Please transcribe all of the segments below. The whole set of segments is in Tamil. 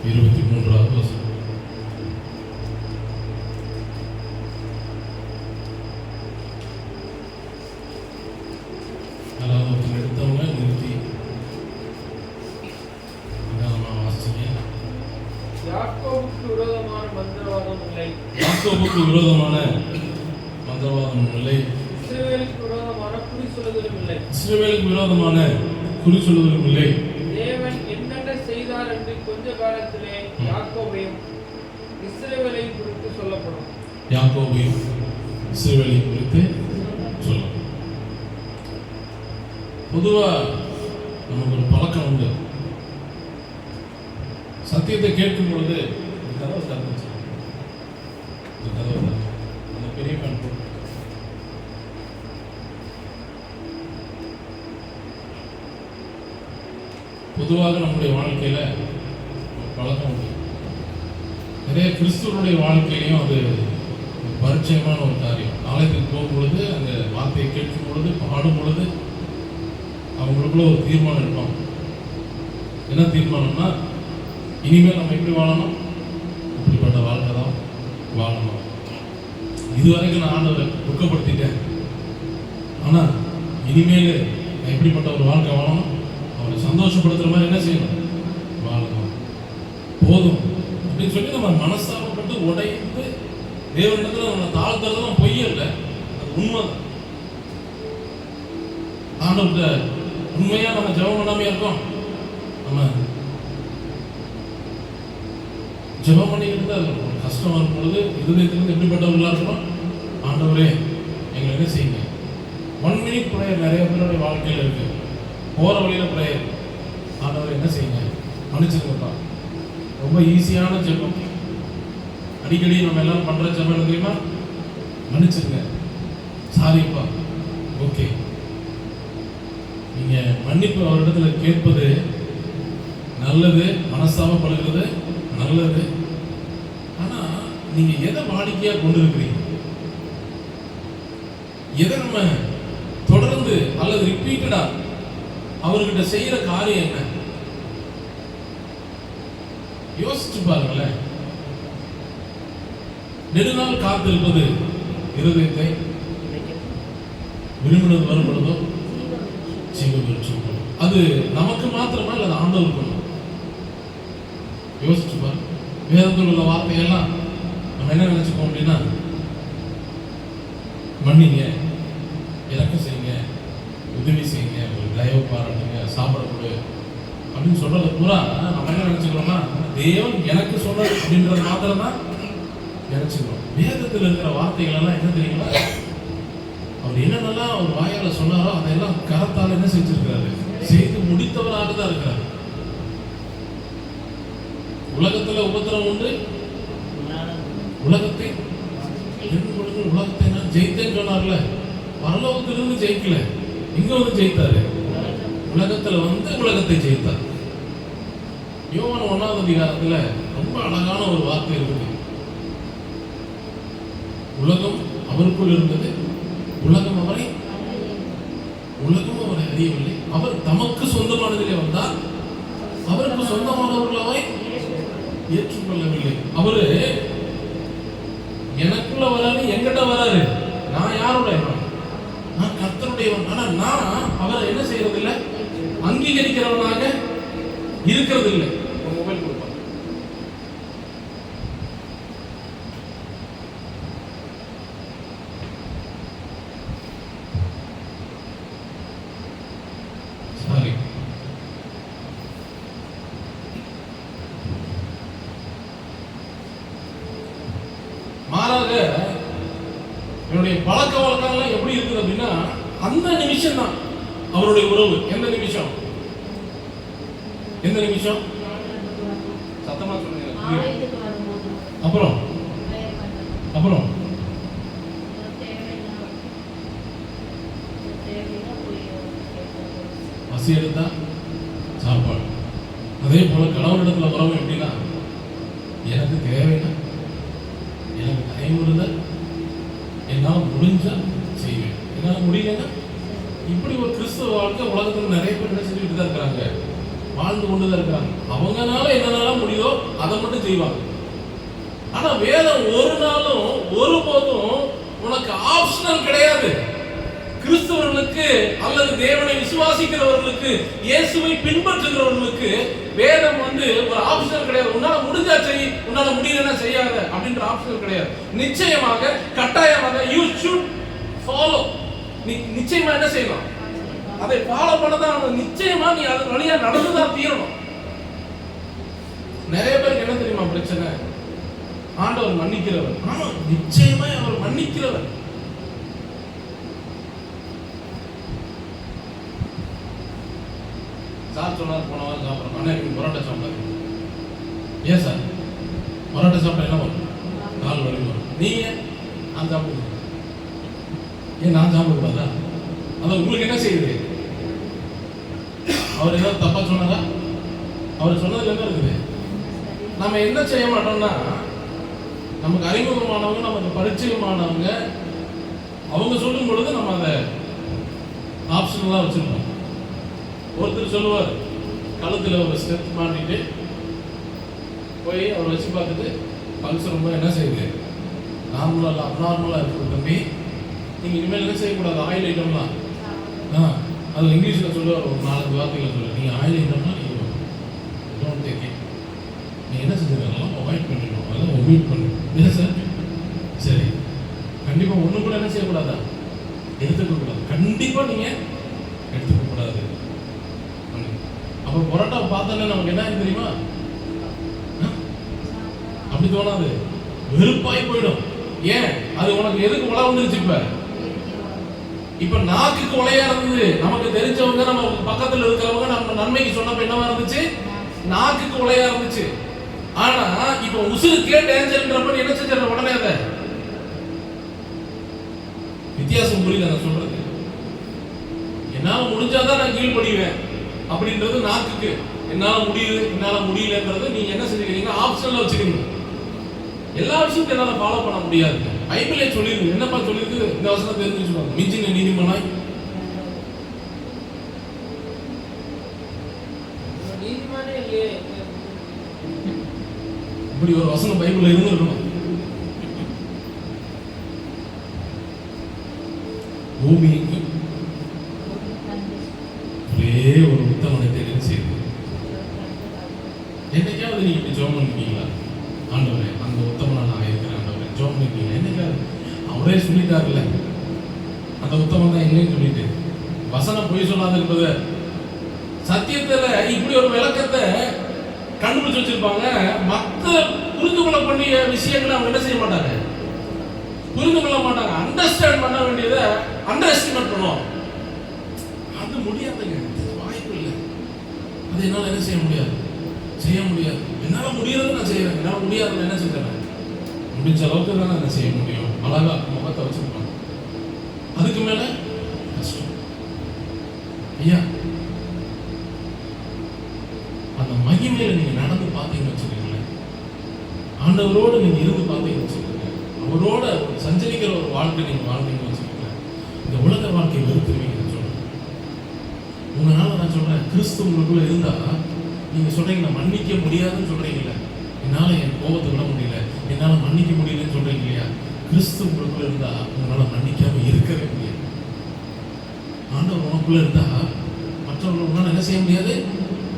23வது வசனம். அதாவது எடுத்தவங்க நிறுத்தி வாசிங்க. யாக்கோபுக்கு விரோதமான மந்திரவாதம் இல்லை. யாக்கோபுக்கு விரோதமான மந்திரவாதம் இல்லை. இஸ்ரவேலுக்கு விரோதமான குறி சொல்லுதலும் இல்லை. இஸ்ரவேலுக்கு விரோதமான குறி சொல்லுதலும் இல்லை. தேவன் என்னென்ன செய்தார் என்று கொஞ்ச காலத்திலே யாக்கோபையும் இஸ்ரவேலையும் குறித்து சொல்லப்படும். யாக்கோபையும் இஸ்ரவேலையும் குறித்து சொல்லப்படும். பொதுவா நமக்கு ஒரு பழக்கம் உண்டு. சத்தியத்தை கேட்கும் பொழுது கதவை திறந்துச்சு, அந்த பெரிய பெண் போட்டு பொதுவாக நம்முடைய வாழ்க்கையில பழக்கம் உண்டு. நிறைய கிறிஸ்துவனுடைய வாழ்க்கையிலையும் அது பரிச்சயமான ஒரு காரியம். ஆலயத்துக்கு போகும் பொழுது அந்த வார்த்தையை கேட்கும் பொழுது பாடும் பொழுது அவங்களுக்குள்ள ஒரு தீர்மானம் இருப்பாங்க. என்ன தீர்மானம்னா, இனிமேல் நம்ம எப்படி வாழணும், இப்படிப்பட்ட வாழ்க்கை தான் வாழணும். இதுவரைக்கும் நான் ஆண்டவரை துக்கப்படுத்திட்டேன், ஆனால் இனிமேல் நான் எப்படிப்பட்ட ஒரு வாழ்க்கை வாழணும், அவரை சந்தோஷப்படுத்துகிற மாதிரி என்ன செய்யணும், வாழணும், போதும் அப்படின்னு சொல்லி நம்ம மனஸ்தாபப்பட்டு உடைந்து தேவனிடத்தில் நம்ம தாழ்த்துறதுலாம் பொய் இல்லை, அது உண்மைதான். ஆண்டவர்கிட்ட உண்மையா நம்ம ஜெபம் பண்ணாமே இருக்கோம். நம்ம ஜெபம் பண்ணிக்கிட்டு தான் இருக்கணும். கஷ்டம் வரும் பொழுது இருதயத்திலிருந்து எப்படிப்பட்டவர்களாக இருக்கணும், ஆண்டவரே எங்களை என்ன செய்யுங்க. 1 minute ப்ரேயர் நிறைய பேருடைய வாழ்க்கையில் இருக்கு. போகிற வழியில் ப்ரேயர், ஆண்டவரை என்ன செய்யுங்க, மன்னிச்சுருங்கப்பா. ரொம்ப ஈஸியான ஜெபம். அடிக்கடி நம்ம எல்லாரும் பண்ணுற ஜெபம் என்ன தெரியுமா, மன்னிச்சிருங்க, சாரிப்பா, ஓகே. நீங்கள் மன்னிப்பு அவரிடத்துல கேட்பது நல்லது, மனஸ்தாபப்படுகிறது நல்லது. ஆனால் நீங்கள் எதை வாடிக்கையாக கொண்டு இருக்கிறீங்க, எதை நம்ம தொடர்ந்து அல்லது ரிப்பீட்டடா அவர்கிட்ட செய்யற காரியம் என்ன, யோசிச்சு பாருங்களேன். நெடுநாள் காத்திருப்பது இருதயத்தை விரும்பினது வரும் பொழுதோ ஜீவவிருட்சம். அது நமக்கு மாத்திரமா இல்லை, அது ஆண்டவருக்கு. யோசிச்சு பாரு. வேதத்தில் உள்ள வார்த்தையெல்லாம் நம்ம என்ன நினைச்சுக்கோம் அப்படின்னா, மன்னிங்க, இறக்கம் செய்யுங்க, உதவி செய்யுங்க, ஒரு தயவு பாராட்டுங்க, சாப்பிடக்கூடு அப்படின்னு சொல்றது பூரா நம்ம என்ன நினைச்சுக்கிறோம்னா, தேவன் எனக்கு சொல்ற அப்படின்றது மாத்திரம் தான் நினைச்சுக்கிறோம். வேதத்தில் இருக்கிற வார்த்தைகள் எல்லாம் என்ன தெரியுங்களா, அவர் என்னென்னலாம் அவர் வாயால சொன்னாரோ அதையெல்லாம் கரத்தால் என்ன செஞ்சிருக்கிறாரு, செய்து முடித்தவராக தான் இருக்கிறார். உலகத்துல உபத்திரம் உண்டு, உலகத்தை உலகத்தை நான் ஜெயித்தேன்னு சொன்னார்ல, பரலோகத்திலிருந்து ஜெயிக்கல, இங்க வந்து ஜெயித்தாரு. உலகத்துல வந்து உலகத்தை ஜெயித்தார். யோவான் 1வது அதிகாரத்துல ரொம்ப அழகான ஒரு வார்த்தை இருக்குது. உலகம் அவருக்குள் இருந்தது, உலகம் அவரை அறியவில்லை. அவர் தமக்கு சொந்தமானதிலே வந்தார், அவருக்கு சொந்தமானவர்கள் அவரை ஏற்றுக்கொள்ளவில்லை. அவரு எனக்குள்ள வராரு, எங்கிட்ட வராரு. நான் யாருடையவன், நான் கர்த்தருடையவன். ஆனா நான் அவரை என்ன செய்யறது இல்லை, அங்கீகரிக்கிறவனாக இருக்கிறது இல்லை. மொபைல் கொடுப்பாங்க. சாரி, மாறாக என்னுடைய பழக்க வழக்கங்கள்லாம் எப்படி இருக்குது அப்படின்னா, அந்த நிமிஷம் தான் அவருடைய உறவு. எந்த நிமிஷம், எந்த நிமிஷம், சத்தமா சொல்லுங்க. அப்புறம் அப்புறம் பசி எடுத்தா சாப்பாடு. அதே போல கணவனிடத்துல உறவு எப்படின்னா, எனக்கு தேவைன்னா, எனக்கு டைம் இருந்தால் என்னால் முடிஞ்சா செய்வேன், என்னால் முடியலன்னா. இப்படி ஒரு கிறிஸ்தவ வாழ்க்கை உலகத்தில் நிறைய பேர் என்ன செஞ்சுட்டு தான் இருக்கிறாங்க, வாழ்ந்து கொண்டு தான் இருக்கிறாங்க. அவங்கனால என்னென்னலாம் முடியுதோ அதை மட்டும் செய்வாங்க. ஆனா வேதம் ஒரு நாளும் ஒருபோதும் உனக்கு ஆப்ஷனல் கிடையாது. கிறிஸ்தவர்களுக்கு அல்லது தேவனை விசுவாசிக்கிறவர்களுக்கு, இயேசுவை பின்பற்றுகிறவர்களுக்கு வேதம் ஒரு ஆப்ஷனல் கிடையாது. உன்னால முடிஞ்சா செய், உன்னால முடியலன்னா செய்யாத அப்படின்ற ஆப்ஷனல் கிடையாது. நிச்சயமாக கட்டாயமாக யூ ஷுட் ஃபாலோ. நீ நிச்சயமா என்ன செய்யலாம், அதை ஃபாலோ பண்ணதான். நிச்சயமா நீ அது வழியா நடந்துதான் தீரணும். நிறைய பேருக்கு என்ன தெரியுமா பிரச்சனை? ஆண்டவர் மன்னிக்கிறவர். ஆமா, நிச்சயமா அவர் மன்னிக்கிறவர். சார் சொன்னார் போன வாரம் சாப்பிட்றோம், அண்ணா எனக்கு பரோட்டா சாப்பிடாது. ஏன் சார் பரோட்டா சாப்பிட்டா என்ன வரும்? கால் வலி வரும். நீங்க நான் சாப்பிடுங்க. ஏன் நான் சாப்பிடக்கூடாதா? அதான் உங்களுக்கு என்ன செய்யுது? அவர் ஏதாவது தப்பா சொன்னாரா? அவர் சொன்னதுல என்ன இருக்குது? நம்ம என்ன செய்ய மாட்டோம்னா, நமக்கு அறிமுகமானவங்க, நமக்கு பரிச்சயமானவங்க அவங்க சொல்லும் பொழுது நம்ம அதை ஆப்ஷனலா வச்சிருக்கோம். ஒருத்தர் சொல்லுவார், கழுத்துல ஒரு ஸ்டெப் மாட்டிட்டு போய் அவர் வச்சு பார்த்துட்டு பல்ஸ் ரொம்ப என்ன செய்யுது, நார்மலா இல்லை அப்நார்மலா இருக்கு தம்பி, நீங்க இனிமேல் என்ன செய்யக்கூடாது, ஆயில் ஐட்டம்லாம். அது இங்கிலீஷ்ல சொல்லுவார், ஒரு 4 வார்த்தைகளை சொல்லுவார். நீங்க ஆயில் ஐட்டம்னா நீங்க டோன்ட் டேக் இட். நீங்க என்ன செஞ்சுக்கலாம், அவாய்ட் பண்ணிக்கணும், அதெல்லாம் ஒமிட் பண்ணணும். இல்லை சார், சரி, கண்டிப்பா ஒண்ணு கூட என்ன செய்யக்கூடாதா, எடுத்துக்க கூடாது. கண்டிப்பா நீங்க எடுத்துக்க கூடாது. அப்ப பரோட்டா பார்த்தோன்னே நமக்கு என்ன தெரியுமா, அப்படி தோணாது, வெறுப்பாய் போயிடும். ஏன்? அது உனக்கு எதுக்கு உலக வந்துருச்சு? இப்ப நாக்குக்கு உலையா இருந்தது. நமக்கு தெரிஞ்சவங்க, நம்ம பக்கத்துல இருக்கிறவங்க நம்ம நன்மைக்கு சொன்னப்ப என்னவா இருந்துச்சு? நாக்குக்கு உலையா இருந்துச்சு. ஆனா இப்ப உசுருக்கே டேஞ்சர்ன்றப்ப என்ன செஞ்ச உடனே அதை வித்தியாசம் புரியுது. நான் சொல்றது, என்னால முடிஞ்சாதான் நான் கீழ்படிவேன் அப்படின்றது நாக்குக்கு. என்னால முடியுது, என்னால முடியலன்றது நீங்க என்ன செஞ்சுக்கிறீங்க, ஆப்ஷன்ல வச்சுக்கிறீங்க. எல்லா விஷயத்தையும் என்னால ஃபாலோ பண்ண முடியாது. பைபிளே சொல்லிருக்கு. என்னப்பா சொல்லிருக்கு? இந்த வசனம் தெரிஞ்சு வச்சுக்கோங்க. மிஞ்சின நீதிமானாய், நீதிமானே இல்லையே, இப்படி ஒரு வசனம் பைபிள்ல இருந்திருக்கணும். பூமிக்கு ஒரே ஒரு உத்தமனை தெரிவு செய்து. என்னைக்காவது நீங்க இப்படி ஜெபம் பண்ணிருக்கீங்களா? ஆண்டவரே, அந்த உத்தமனா நான் இருக்கிறேன் ஆண்டவரே, ஜெபம் பண்ணிருக்கீங்க? என்னைக்காவது? அவரே சொல்லிட்டாருல்ல, அந்த உத்தமன் தான் என்னன்னு சொல்லிட்டு. வசனம் பொய் சொல்லாத என்பது சத்தியத்துல இப்படி ஒரு விளக்கத்தை கண்டுபிடிச்சு வச்சிருப்பாங்க. மற்ற புரிந்து கொள்ள வேண்டிய விஷயங்களை அவங்க என்ன செய்ய மாட்டாங்க, புரிந்து கொள்ள மாட்டாங்க. அண்டர்ஸ்டாண்ட் பண்ண வேண்டியதை அண்டர் எஸ்டிமேட் பண்ணுவோம். அது முடியாதுங்க, வாய்ப்பு இல்லை. அது என்னால என்ன செய்ய முடியாது, செய்ய முடியாது. என்னால முடியறது நான் செய்யறேன், என்னால முடியாது என்ன செஞ்சேன், முடிஞ்ச அளவுக்கு தான் நான் செய்ய முடியும். அழகா முகத்தை வச்சிருக்கோம். அதுக்கு மேல கஷ்டம். ஐயா, அந்த மகிமையில நீங்க நடந்து பார்த்தீங்கன்னு வச்சுக்கோங்களேன், ஆண்டவரோடு நீங்க இருந்து பார்த்தீங்கன்னு வச்சுக்கோங்க, அவரோட சஞ்சரிக்கிற ஒரு வாழ்க்கை நீங்க வாழ்ந்தீங்கன்னு வச்சுக்கோங்களேன், இந்த உலக வாழ்க்கையை வெறுத்துருவீங்கன்னு சொல்றேன். உங்களால நான் சொல்றேன், கிறிஸ்து உங்களுக்குள்ள இருந்தா நீங்க சொல்றீங்க நான் மன்னிக்க முடியாதுன்னு சொல்றீங்கல்ல, என்னால என் கோபத்தை விட முடியல, என்னால மன்னிக்க முடியலன்னு சொல்றீங்க இல்லையா? கிறிஸ்து உங்களுக்குள்ள இருந்தா உங்களால மன்னிக்காம இருக்கவே முடியாது. ஆண்டவர் உனக்குள்ள இருந்தா மற்றவர்கள் உங்களால என்ன செய்ய முடியாது,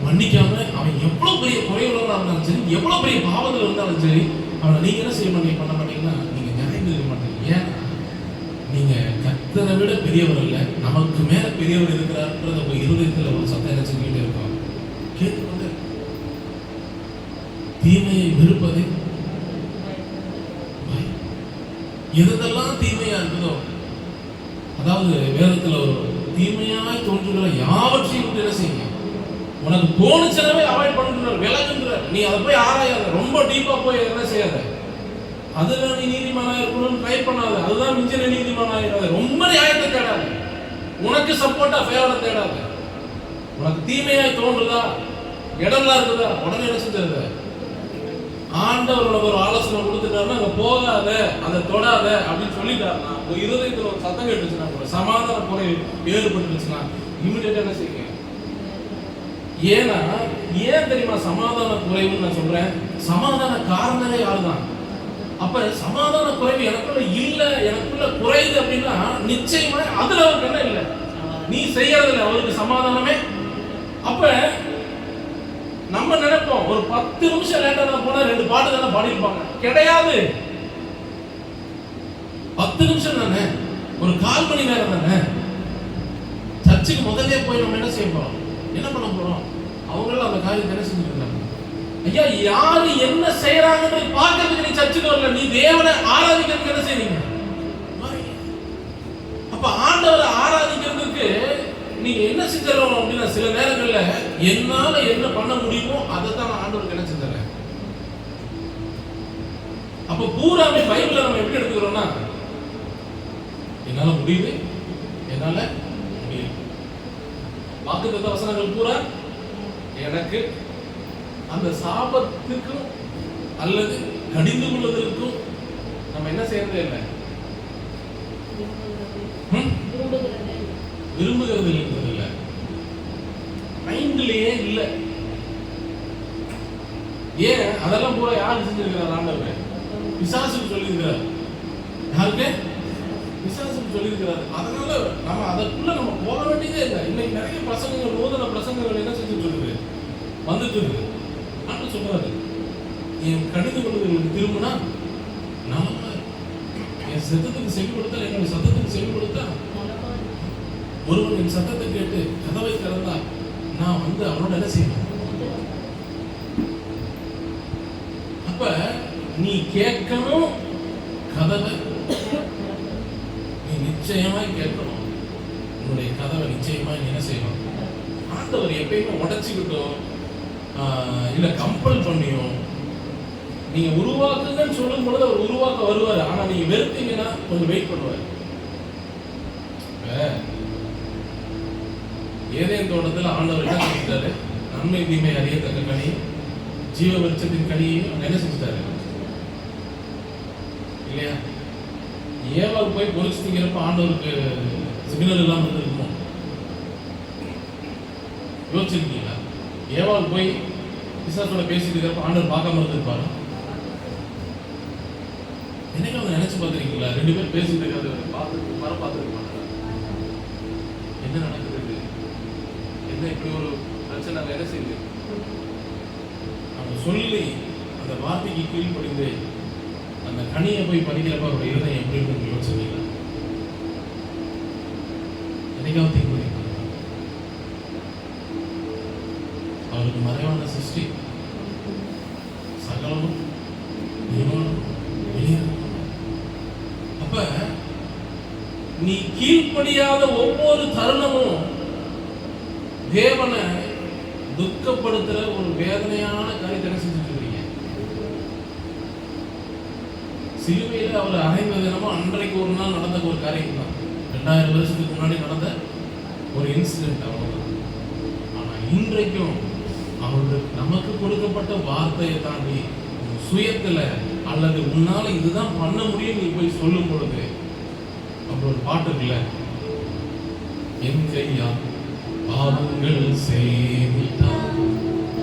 மன்னிக்காம. அவன் எவ்வளவு பெரிய குறைவுள்ளவனா இருந்தாலும் சரி, எவ்வளவு பெரிய பாவத்தில் இருந்தாலும் சரி, அவனை நீங்க என்ன செய்ய மாட்டீங்க, பண்ண மாட்டீங்கன்னா நீங்க நியாயம் இருக்க மாட்டீங்க. ஏன்னா நீங்க கர்த்தரை விட பெரியவர் அல்ல, நமக்கு மேல பெரியவர் இருக்கிறார்ன்றது உங்க இருதயத்துல ஒரு சத்தம் என்ன செஞ்சுக்கிட்டே இருக்கும், கேட்டுக்கொண்டு. தீமையை வெறுப்பது, எதெல்லாம் தீமையா இருக்குதோ, அதாவது வேதத்துல ஒரு தீமையாய் தோன்றுகிற யாவற்றையும் என்ன செய்யுங்க, உனக்கு தோணுச்சனவே அவாய்ட் பண்ணுற, விலகுன்ற. நீ அதை போய் ஆராயாத, ரொம்ப டீப்பா போய் என்ன செய்யாத. அதுல நீ நீதிமானா இருக்கணும்னு ட்ரை பண்ணாத. அதுதான் மிஞ்சின நீதிமானா இருக்காது. ரொம்ப நியாயத்தை தேடாது, உனக்கு சப்போர்ட்டா ஃபேவரை தேடாத. உனக்கு தீமையாய் தோன்றுதா, இடம்லாம் இருக்குதா, உடனே என்ன செஞ்சது, ஆண்டவர் உனக்கு ஒரு ஆலோசனை கொடுத்துட்டாருன்னா அங்க போகாத, அதை தொடாத அப்படின்னு சொல்லிட்டாருன்னா, ஒரு இருதயத்துல ஒரு சத்தம் கேட்டுச்சுன்னா, ஒரு சமாதான குறை ஏற்பட்டுருச்சுன்னா, இமிடியேட்டா என்ன செய்யுங்க, ஏன்னா ஏன் தெரியுமா சமாதான குறைவுன்னு நான் சொல்றேன்? சமாதான காரணமே யாருதான்? அப்ப சமாதான குறைவு எனக்குள்ள இல்ல, எனக்குள்ள குறையுது அப்படின்னா நிச்சயமா அதுல அவருக்கு என்ன இல்லை, நீ செய்யறதுல அவருக்கு சமாதானமே. அப்ப நம்ம நினைப்போம் ஒரு 10 நிமிஷம் லேட்டா தான் போனா 2 பாட்டு தானே பாடிருப்பாங்க. கிடையாது. 10 நிமிஷம் தானே, ஒரு 1/4 மணி நேரம் தானே. சர்ச்சுக்கு முதல்ல போய் நம்ம என்ன செய்ய போறோம், என்ன பண்ண போறோம்? அவங்களும் அந்த காரியத்தை என்ன செஞ்சுட்டு இருக்காங்க? ஐயா, யாரு என்ன செய்யறாங்கன்னு பார்க்கறதுக்கு நீ சர்ச்சுக்கு வரல, நீ தேவனை ஆராதிக்கிறதுக்கு என்ன செய்றீங்க? அப்ப ஆண்டவரை ஆராதிக்கிறதுக்கு நீங்க என்ன செஞ்சறோம் அப்படின்னா, சில நேரங்கள்ல என்னால என்ன பண்ண முடியுமோ அதை தான் ஆண்டவருக்கு என்ன செஞ்சறேன். அப்ப பூராமே பைபிளை நம்ம எப்படி எடுத்துக்கிறோம்னா, என்னால முடியுது, என்னால முடியும். வாக்குத்தத்த வசனங்கள் பூரா எனக்கு அந்த சாபத்துக்கும் அல்லது கடிந்து கொள்வதற்கும் நம்ம என்ன செய்யறதே இல்லை, விரும்புகிறது இல்லை, மைண்ட்லயே இல்லை. ஏன் அதெல்லாம் பூரா யாருக்கு செஞ்சிருக்கிறார்? ஆண்டவர் பிசாசுக்கு சொல்லியிருக்கிறார். யாருக்கு? பிசாசுக்கு சொல்லியிருக்கிறார். அதனால நம்ம அதற்குள்ள நம்ம போக வேண்டியதே இல்லை. இன்னைக்கு நிறைய பிரசங்கங்கள், நூதன பிரசங்கங்கள் என்ன செஞ்சுட்டு இருக்குது, வந்துட்டு இருக்கு. ஆண்டு சொல்றாரு, என் கடிந்து கொள்வதற்கு திரும்பினா நான் என் சத்தத்துக்கு செவி கொடுத்தா, என்னுடைய சத்தத்துக்கு செவி கொடுத்தா, ஒருவன் என் சத்தத்தை கேட்டு கதவை திறந்தா நான் வந்து அவனோட என்ன செய்வேன். அப்ப நீ கேட்கணும், கதவை நீ நிச்சயமாய் கேட்கணும், உன்னுடைய கதவை நிச்சயமாய் நீ என்ன செய்யணும். ஆண்டவர் எப்பயுமே உடைச்சுக்கிட்டோ இல்ல கம்பல் பண்ணியோ நீங்க உருவாக்குங்கன்னு சொல்லும் பொழுது அவர் உருவாக்க வருவாரு. ஆனா நீங்க வெறுத்தீங்கன்னா கொஞ்சம் வெயிட் பண்ணுவாரு. ஏதேன் தோட்டத்தில் ஆண்டவர் என்ன செஞ்சிட்டாரு? நன்மை தீமை அறியத்தக்க கனி, ஜீவ விருட்சத்தின் கனியையும் என்ன செஞ்சிட்டாரு இல்லையா? ஏவாள் போய் பொறிச்சு திங்கிறப்ப ஆண்டவருக்கு சிக்னல் எல்லாம் இருந்திருக்குமோ? யோசிச்சிருக்கீங்களா? ஏவாள் போய் பிசாசோட பேசிட்டு இருக்கிறப்ப ஆண்டவர் பார்க்காம இருந்திருப்பாரு. என்னைக்கு அவங்க நினைச்சு பார்த்துருக்கீங்களா? 2 பேர் பேசிட்டு இருக்கிறது பார்த்து வர பார்த்துருக்க என்ன நடக்குது, என்ன இப்படி ஒரு பிரச்சனை அங்க என்ன செய்யுது? அவங்க சொல்லி அந்த வார்த்தைக்கு கீழ்ப்படிந்து அந்த கனியை போய் பறிக்கிறப்ப அவருடைய இருதயம் எப்படி இருக்கு யோசிச்சீங்களா? என்னைக்காவது திங்க் பண்ணிருக்கீங்களா? அவருக்கு மறைவான சிருஷ்டி சகலமும் வெளியே. அப்ப நீ கீழ்ப்படியாத ஒவ்வொரு தருணமும் தேவனை துக்கப்படுத்துற ஒரு வேதனையான காரியத்தை செஞ்சுட்டு இருக்கீங்க. சிலுவையில் அவர் அறைந்த தினமும் அன்றைக்கு ஒரு நாள் நடந்த ஒரு காரியம் தான். 2000 வருஷத்துக்கு முன்னாடி நடந்த ஒரு இன்சிடென்ட், அவ்வளவுதான். ஆனா இன்றைக்கும் அவருக்கு நமக்கு கொடுக்கப்பட்ட வார்த்தையை தாண்டி சுயத்துல அல்லது உன்னால இதுதான் பண்ண முடியும் நீ போய் சொல்லும் பொழுது அப்படி ஒரு பாட்டு இருக்குல்ல, என் கையா பாவங்கள் செய்தார்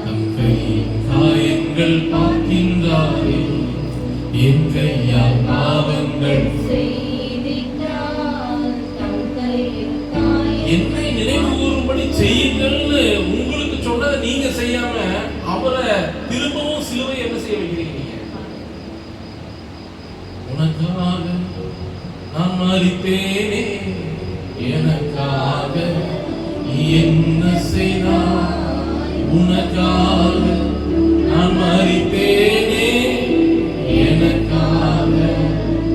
தம் கையின் காயங்கள் பார்க்கின்றாரே, என் கையா பாவங்கள் என்னை நினைவு கூறும்படி செய்யுங்கள்னு உங்களுக்கு சொன்னதை நீங்க செய்யாம அவரை திரும்பவும் சிலுவை என்ன செய்ய வைக்கிறீங்க? உனக்காக நான் மரித்தேனே, எனக்காக நீ என்ன செய்தாய், உனக்காக நான் மரித்தேனே, எனக்காக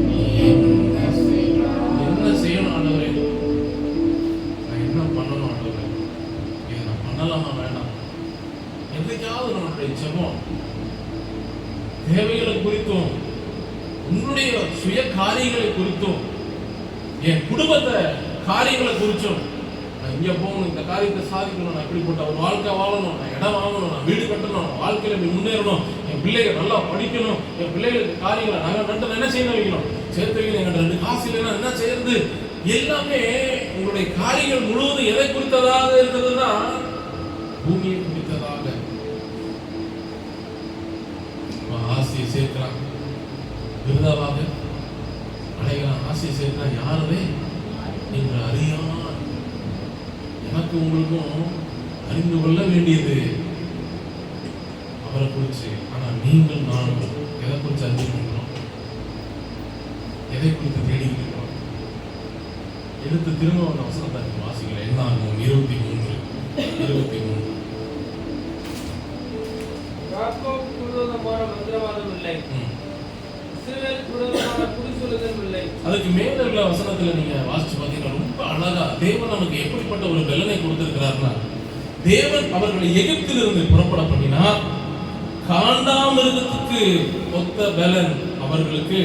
நீ என்ன செய்தாய். என்ன செய்யணும் ஆண்டவரே? நான் என்ன பண்ணணும் ஆண்டவரே? இதை நான் பண்ணலாமா வேண்டாம்? என்றைக்காவது நம்மளுடைய ஜெபம் தேவைகளை குறித்தும் உன்னுடைய சுய காரியங்களை குறித்தும் என் குடும்பத்தை காரியங்களை குறிச்சும், நான் இங்க போகணும், இந்த காரியத்தை சாதிக்கணும், நான் இப்படிப்பட்ட ஒரு வாழ்க்கை வாழணும், நான் இடம் வாங்கணும், நான் வீடு கட்டணும், வாழ்க்கையில முன்னேறணும், என் பிள்ளைகள் நல்லா படிக்கணும், என் பிள்ளைகளுக்கு காரியங்களை நாங்கள் என்ன செய்ய வைக்கணும், சேர்த்து வைக்கணும், எங்கிட்ட 2 காசு இல்லைன்னா என்ன செய்யறது, எல்லாமே உங்களுடைய காரியங்கள் முழுவதும் எதை குறித்ததாக இருக்கிறதுனா பூமியை ஆசையை சேர்க்கிறான், விருதாவாக அடைகிறான், ஆசையை சேர்க்கிறான். யாரவே நீங்கள் அறியாமல், எனக்கு உங்களுக்கும் அறிந்து கொள்ள வேண்டியது அவரை குறித்து. ஆனால் நீங்கள் நானும் எதை குறித்து அறிஞ்சிருக்கிறோம், எதை குறித்து தேடிக்கிறோம்? எடுத்து திரும்ப ஒரு அவசரத்தை வாசிக்கிறேன். என்ன ஆகும்? 23. யாக்கோபுக்கு விரோதமான மந்திரவாதம் இல்லை, இஸ்ரவேலுக்கு விரோதமான குறி சொல்லுதலும் இல்லை. அதுக்கு மேல உள்ள வசனத்துல நீங்க வாசிச்சு பார்த்தீங்கன்னா ரொம்ப அழகா தேவன் நமக்கு எப்படிப்பட்ட ஒரு பலனை கொடுத்திருக்கிறார்னா, தேவன் அவர்களை எகிப்திலிருந்து புறப்பட பண்ணினார். காண்டாமிருகத்துக்கு ஒத்த பலன் அவர்களுக்கு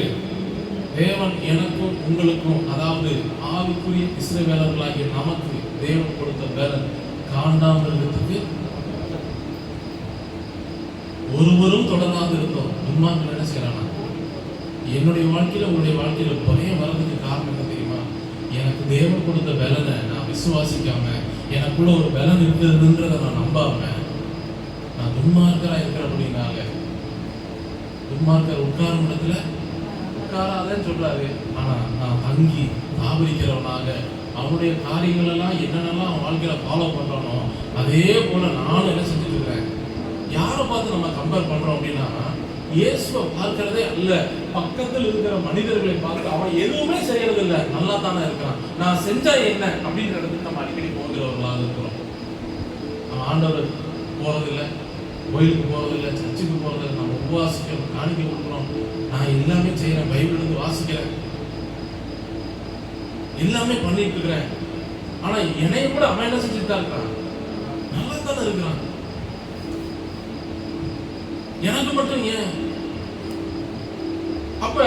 தேவன் எனக்கும் உங்களுக்கும், அதாவது ஆவிக்குரிய இஸ்ரவேலர்களாகிய நமக்கு தேவன் கொடுத்த பலன் காண்டாமிருகத்துக்கு ஒருவரும் தொடராது இருந்தோம். துன்மார்க்கன் என்ன செய்யறானா, என்னுடைய வாழ்க்கையில உங்களுடைய வாழ்க்கையில பயம் வர்றதுக்கு காரணம் என்ன தெரியுமா? எனக்கு தேவன் கொடுத்த பலனை நான் விசுவாசிக்காம, எனக்குள்ள ஒரு பலன் இருக்குதுன்றதை நான் நம்பாம, நான் துன்மார்க்கரா இருக்கிறபடினால, துன்மார்க்கர் உட்காரும் இடத்துல உட்காராதன்னு சொல்றாரு. ஆனா நான் தங்கி தாபரிக்கிறவனாக அவனுடைய காரியங்கள் எல்லாம் என்னென்னலாம் அவன் வாழ்க்கையில ஃபாலோ பண்றானோ அதே போல நானும் என்ன செஞ்சுட்டு இருக்கிறேன். யாரை பார்த்து நம்ம கம்பேர் பண்றோம் அப்படின்னா, இயேசுவை பார்க்கிறதே அல்ல, பக்கத்தில் இருக்கிற மனிதர்களை பார்த்து அவன் எதுவுமே செய்யறது இல்லை, நல்லா தானே இருக்கிறான், நான் செஞ்சா என்ன அப்படின்ற இடத்துக்கு நம்ம அடிக்கடி போகிறவர்களாக இருக்கிறோம். அவன் ஆண்டவர் போறதில்லை, கோயிலுக்கு போறதில்லை, சர்ச்சுக்கு போறதில்லை, நம்ம உபவாசிக்கிறோம், காணிக்கை கொடுக்குறோம், நான் எல்லாமே செய்யறேன், பைபிள் இருந்து வாசிக்கிறேன், எல்லாமே பண்ணிட்டு இருக்கிறேன். ஆனா என்னைய கூட அவன் என்ன செஞ்சுட்டு தான் இருக்கிறான், நல்லா தானே இருக்கிறான், எனக்கு மட்டும் ஏன்? அப்ப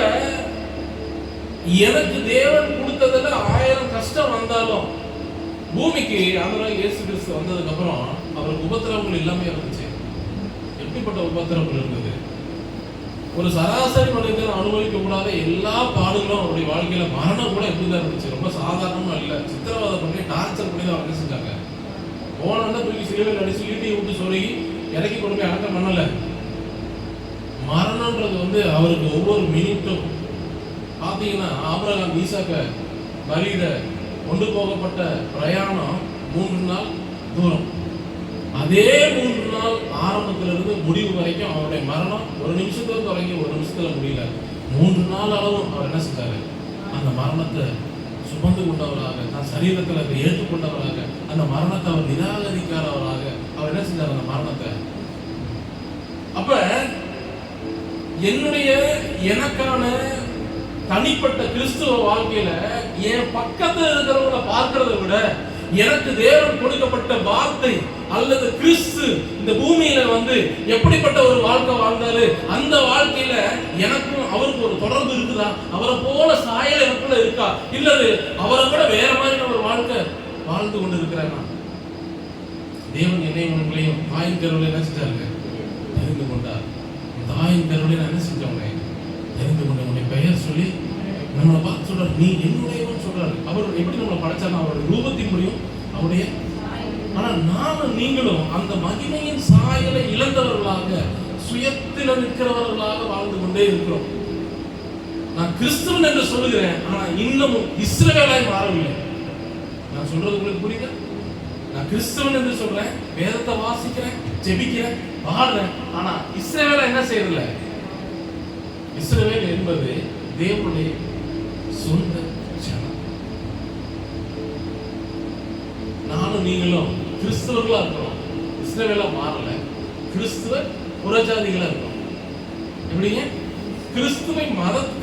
எனக்கு தேவன் கொடுத்ததுல 1000 கஷ்டம் வந்தாலும், பூமிக்கு ஆண்டவராகிய இயேசு கிறிஸ்து வந்ததுக்கு அப்புறம் அவருக்கு உபத்திரவங்கள் எல்லாமே இருந்துச்சு. எப்படிப்பட்ட உபத்திரவங்கள் இருந்தது? ஒரு சராசரி மனிதன் அனுபவிக்க கூடாத எல்லா பாடுகளும் அவருடைய வாழ்க்கையில, மரணம் கூட எப்படிதான் இருந்துச்சு, ரொம்ப சாதாரணமா இல்ல, சித்திரவதை பண்ணி டார்ச்சர் பண்ணி தான் அவங்க செஞ்சாங்க. போனோன்னா தூக்கி சிலுவையில் அடிச்சு ஈட்டியை விட்டு சொல்லி இறக்கி கொண்டு போய் அடக்கம் பண்ணல. மரணம்ன்றது அவருக்கு ஒவ்வொரு மினிட்டும் பார்த்தீங்கன்னா, ஆபிரகாம் ஈசாக்க பலியிட கொண்டு போகப்பட்ட பிரயாணம் 3 நாள் தூரம். அதே 3 நாள் ஆரம்பத்திலிருந்து முடிவு வரைக்கும் அவருடைய மரணம் 1 நிமிஷத்துல தொடங்கி 1 நிமிஷத்துல முடியல. 3 நாள் அளவும் அவர் என்ன செஞ்சாரு, அந்த மரணத்தை சுமந்து கொண்டவராக, தன் சரீரத்தில் அதை ஏற்றுக்கொண்டவராக, அந்த மரணத்தை அவர் நிராகரிக்காதவராக அவர் என்ன செஞ்சார், அந்த மரணத்தை. அப்ப என்னுடைய எனக்கான தனிப்பட்ட கிறிஸ்துவ வாழ்க்கையில என் பக்கத்துல இருக்கிறவங்களை பார்க்கிறத விட, எனக்கு தேவன் கொடுக்கப்பட்ட வார்த்தை அல்லது கிறிஸ்து இந்த பூமியில எப்படிப்பட்ட ஒரு வாழ்க்கை வாழ்ந்தாரு, அந்த வாழ்க்கையில எனக்கும் அவருக்கு ஒரு தொடர்பு இருக்குதா, அவரை போல சாயல் எனக்குள்ள இருக்கா, இல்லது அவரை கூட வேற மாதிரி ஒரு வாழ்க்கை வாழ்ந்து கொண்டு இருக்கிறேன். தேவன் என்னையும் உங்களையும் தாயின் கருவில என்ன செஞ்சாருங்க, தெரிந்து கொண்டார். தாயின் கருவில என்ன செஞ்சவங்க தெரிந்து கொண்ட, உன்னுடைய பெயர் சொல்லி நம்மளை பார்த்து சொல்றாரு, நீ என்னுடையவன் சொல்றாரு. அவர் எப்படி நம்மளை படைச்சாலும் அவருடைய ரூபத்தின் முடியும் அவருடைய. ஆனா நானும் நீங்களும் அந்த மகிமையின் சாயலை இழந்தவர்களாக, சுயத்தில் இருக்கிறவர்களாக வாழ்ந்து கொண்டே இருக்கிறோம். நான் கிறிஸ்துவன் என்று சொல்லுகிறேன், ஆனா இன்னமும் இஸ்ரவேலாய் மாறவில்லை. நான் சொல்றது உங்களுக்கு புரியுதா? நான் கிறிஸ்துவன் என்று சொல்றேன், வேதத்தை வாசிக்கிறேன், ஜெபிக்கிறேன், பாடுறேன், ஆனா இஸ்ரவேலை என்ன செய்யறதில்ல. இஸ்ரவேல் என்பது தேவனுடைய சொந்த ஜனம். நானும் நீங்களும் கிறிஸ்தவர்களா இருக்கிறோம், இஸ்ரவேலா மாறல, கிறிஸ்துவ புறஜாதிகளா இருக்கிறோம். எப்படிங்க?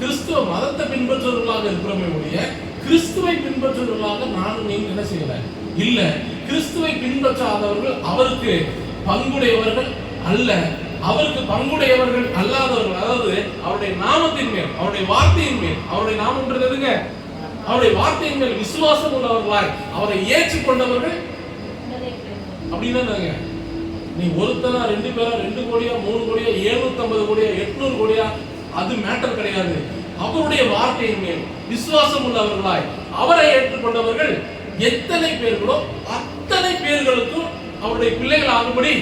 கிறிஸ்துவ மதத்தை பின்பற்றுவர்களாக இருக்கிறோமே ஒழிய கிறிஸ்துவை பின்பற்றுவர்களாக நானும் நீங்க என்ன செய்யல இல்ல. கிறிஸ்துவை பின்பற்றாதவர்கள் அவருக்கு பங்குடையவர்கள் அல்ல, அவருக்கு பங்குடையவர்கள் அல்லாதவர்கள். அதாவது அவருடைய நாமத்தின் மேல், அவருடைய வார்த்தையின் மேல், அவருடைய நாமம்ன்றது எதுங்க, அவருடைய வார்த்தையின் மேல் விசுவாசம் உள்ளவர்களாய் அவரை ஏற்றுக்கொண்டவர்கள் அப்படின்னா, நீ ஒருத்தனா 2 பேரா 2 கோடியா 3 கோடியா 750 கோடியா 800 கோடியா அது மேட்டர் கிடையாது. அவருடைய வார்த்தையின் மேல் விசுவாசம் உள்ளவர்களாய் அவரை ஏற்றுக்கொண்டவர்கள் எத்தனை பேர்களோ அத்தனை பேர்களுக்கும் அவருடைய பிள்ளைகள் ஆகும்படி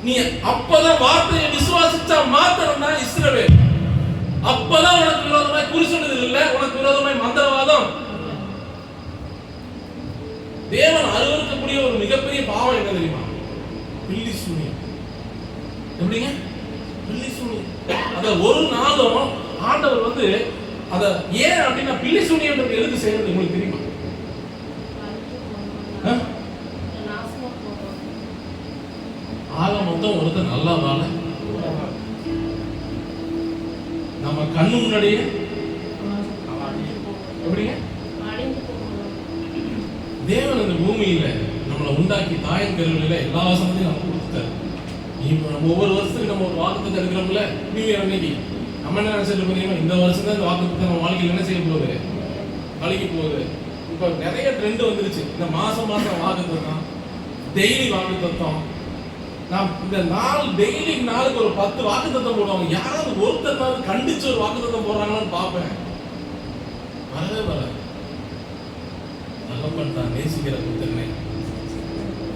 நீ அப்பதான் வார்த்தையை விசுவாசிச்சா மாத்திரம் தான் இஸ்ரவேல். அப்பதான் உனக்கு விரோதமாய் குறி சொல்லுதல் இல்ல, உனக்கு விரோதமாய் மந்திரவாதம். தேவன் அருவருக்கக்கூடிய ஒரு மிகப்பெரிய பாவம் என்ன தெரியுமா? பில்லி சூனியம். எப்படிங்க? பில்லி சூனியம். அத ஒரு நாளும் ஆண்டவர் வந்து அத ஏன் அப்படின்னா பில்லி சூனியம் எதுக்கு செய்யறது உங்களுக்கு தெரியுமா? ஆக மொத்தம் ஒருத்தர் நல்லா வாழ நம்ம கண்ணு முன்னாடியே எப்படிங்க? தேவன் இந்த பூமியில நம்மளை உண்டாக்கி தாயின் கருவில எல்லா வசனத்தையும் நமக்கு கொடுத்துட்டாரு. இப்போ நம்ம ஒவ்வொரு வருஷத்துக்கு நம்ம ஒரு வாக்குத்தத்தம் எடுக்கிறோம்ல, நியூ இயர் அன்னைக்கு நம்ம என்ன நினைச்சிட்டு பார்த்தீங்கன்னா இந்த வருஷம் தான் இந்த வாக்குத்தத்தம் நம்ம வாழ்க்கையில் என்ன செய்ய போகுது, கழிக்க போகுது. இப்போ நிறைய ட்ரெண்ட் வந்துருச்சு. இந்த மாசம் வாக்குத்தத்தம், டெய்லி வாக்குத்தத்தம். நான் இந்த டெய்லி நாளுக்கு ஒரு 10 வாக்குத்தத்தம் போடுவாங்க. யாராவது ஒருத்தர் கண்டிச்சு ஒரு வாக்குத்தத்தம் போடுறாங்கன்னு பார்ப்பேன். வரவே வராது. தகப்பன் தான் நேசிக்கிற புத்தகனை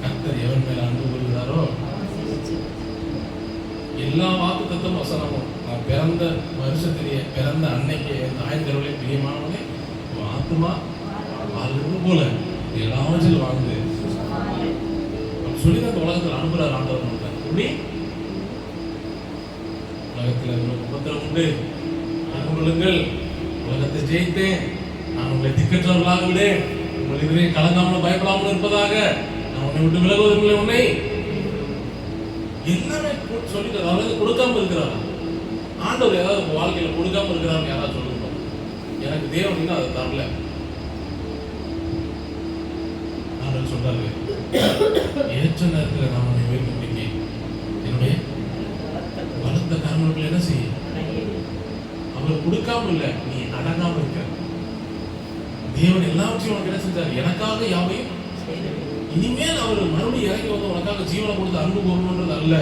கர்த்தர் எவன் மேல அன்பு கொள்கிறாரோ எல்லா வாக்குத்தத்தம் வசனமும் நான் பிறந்த வருஷத்திலேயே பிறந்த அன்னைக்கு தாய் கருவிலே பிரியமானவனே ஆத்மா வாழ்றது போல எல்லாவற்றிலும் வாழ்ந்து சொல்லி அந்த உலகத்தில் அனுப்புறாரு ஆண்டவர். எப்படி உலகத்தில் உபத்திரம் உண்டு, கொள்ளுங்கள், உலகத்தை ஜெயித்தேன், நான் உங்களை திக்கற்றவர்களாக விடேன், உங்கள் இதுவே கலங்காமல் பயப்படாமல் இருப்பதாக, நான் உன்னை விட்டு விலகுவதில்லை, உன்னை எல்லாமே சொல்லிட்டு அதாவது கொடுக்காம இருக்கிறார் ஆண்டவர். ஏதாவது வாழ்க்கையில கொடுக்காம இருக்கிறார் யாராவது சொல்லுங்க. எனக்கு தேவன் இன்னும் அதை தரல. ஆண்டவர் சொல்றாரு, ஏற்ற நேரத்தில் நான் உன்னை உயர்த்த முடியும், என்னுடைய பலத்த கர்மங்கள் என்ன செய்ய. அவர் கொடுக்காம இல்ல, நீ அடங்காம இருக்க. தேவன் எல்லாவற்றையும் உனக்கு என்ன செஞ்சார்? எனக்காக யாவையும். இனிமேல் அவர் மறுபடியும் இறங்கி வந்து உனக்காக ஜீவனை கொடுத்து அன்பு கூறணுன்றது அல்ல.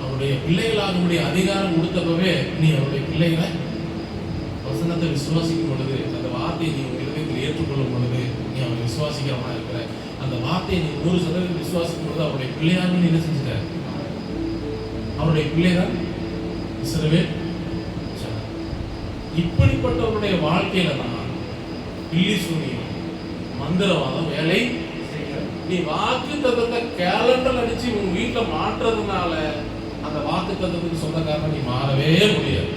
அவருடைய பிள்ளைகளாக அதிகாரம் கொடுத்தப்பவே நீ அவருடைய பிள்ளைகளை வசனத்தை விசுவாசிக்கும் பொழுது, அந்த வார்த்தையை நீ உங்க இதயத்தில் ஏற்றுக்கொள்ளும் பொழுது நீ அவரை விசுவாசிக்கிறவனா இருக்கிற. அந்த வார்த்தையை நீ 100% விசுவாசிக்கும் பொழுது அவருடைய பிள்ளையாக நீ என்ன செஞ்சுட்ட? அவருடைய பிள்ளைதான் இஸ்ரவேல். இப்படிப்பட்டவருடைய வாழ்க்கையில தான் பில்லி சூனியம், மந்திரவாதம் வேலை. நீ வாக்கு தத்தத்தை கேலண்டர் அடிச்சு உங்க வீட்டுல மாற்றுறதுனால அந்த வாக்கு தத்தத்துக்கு சொந்தக்காரன் நீ மாறவே முடியாது.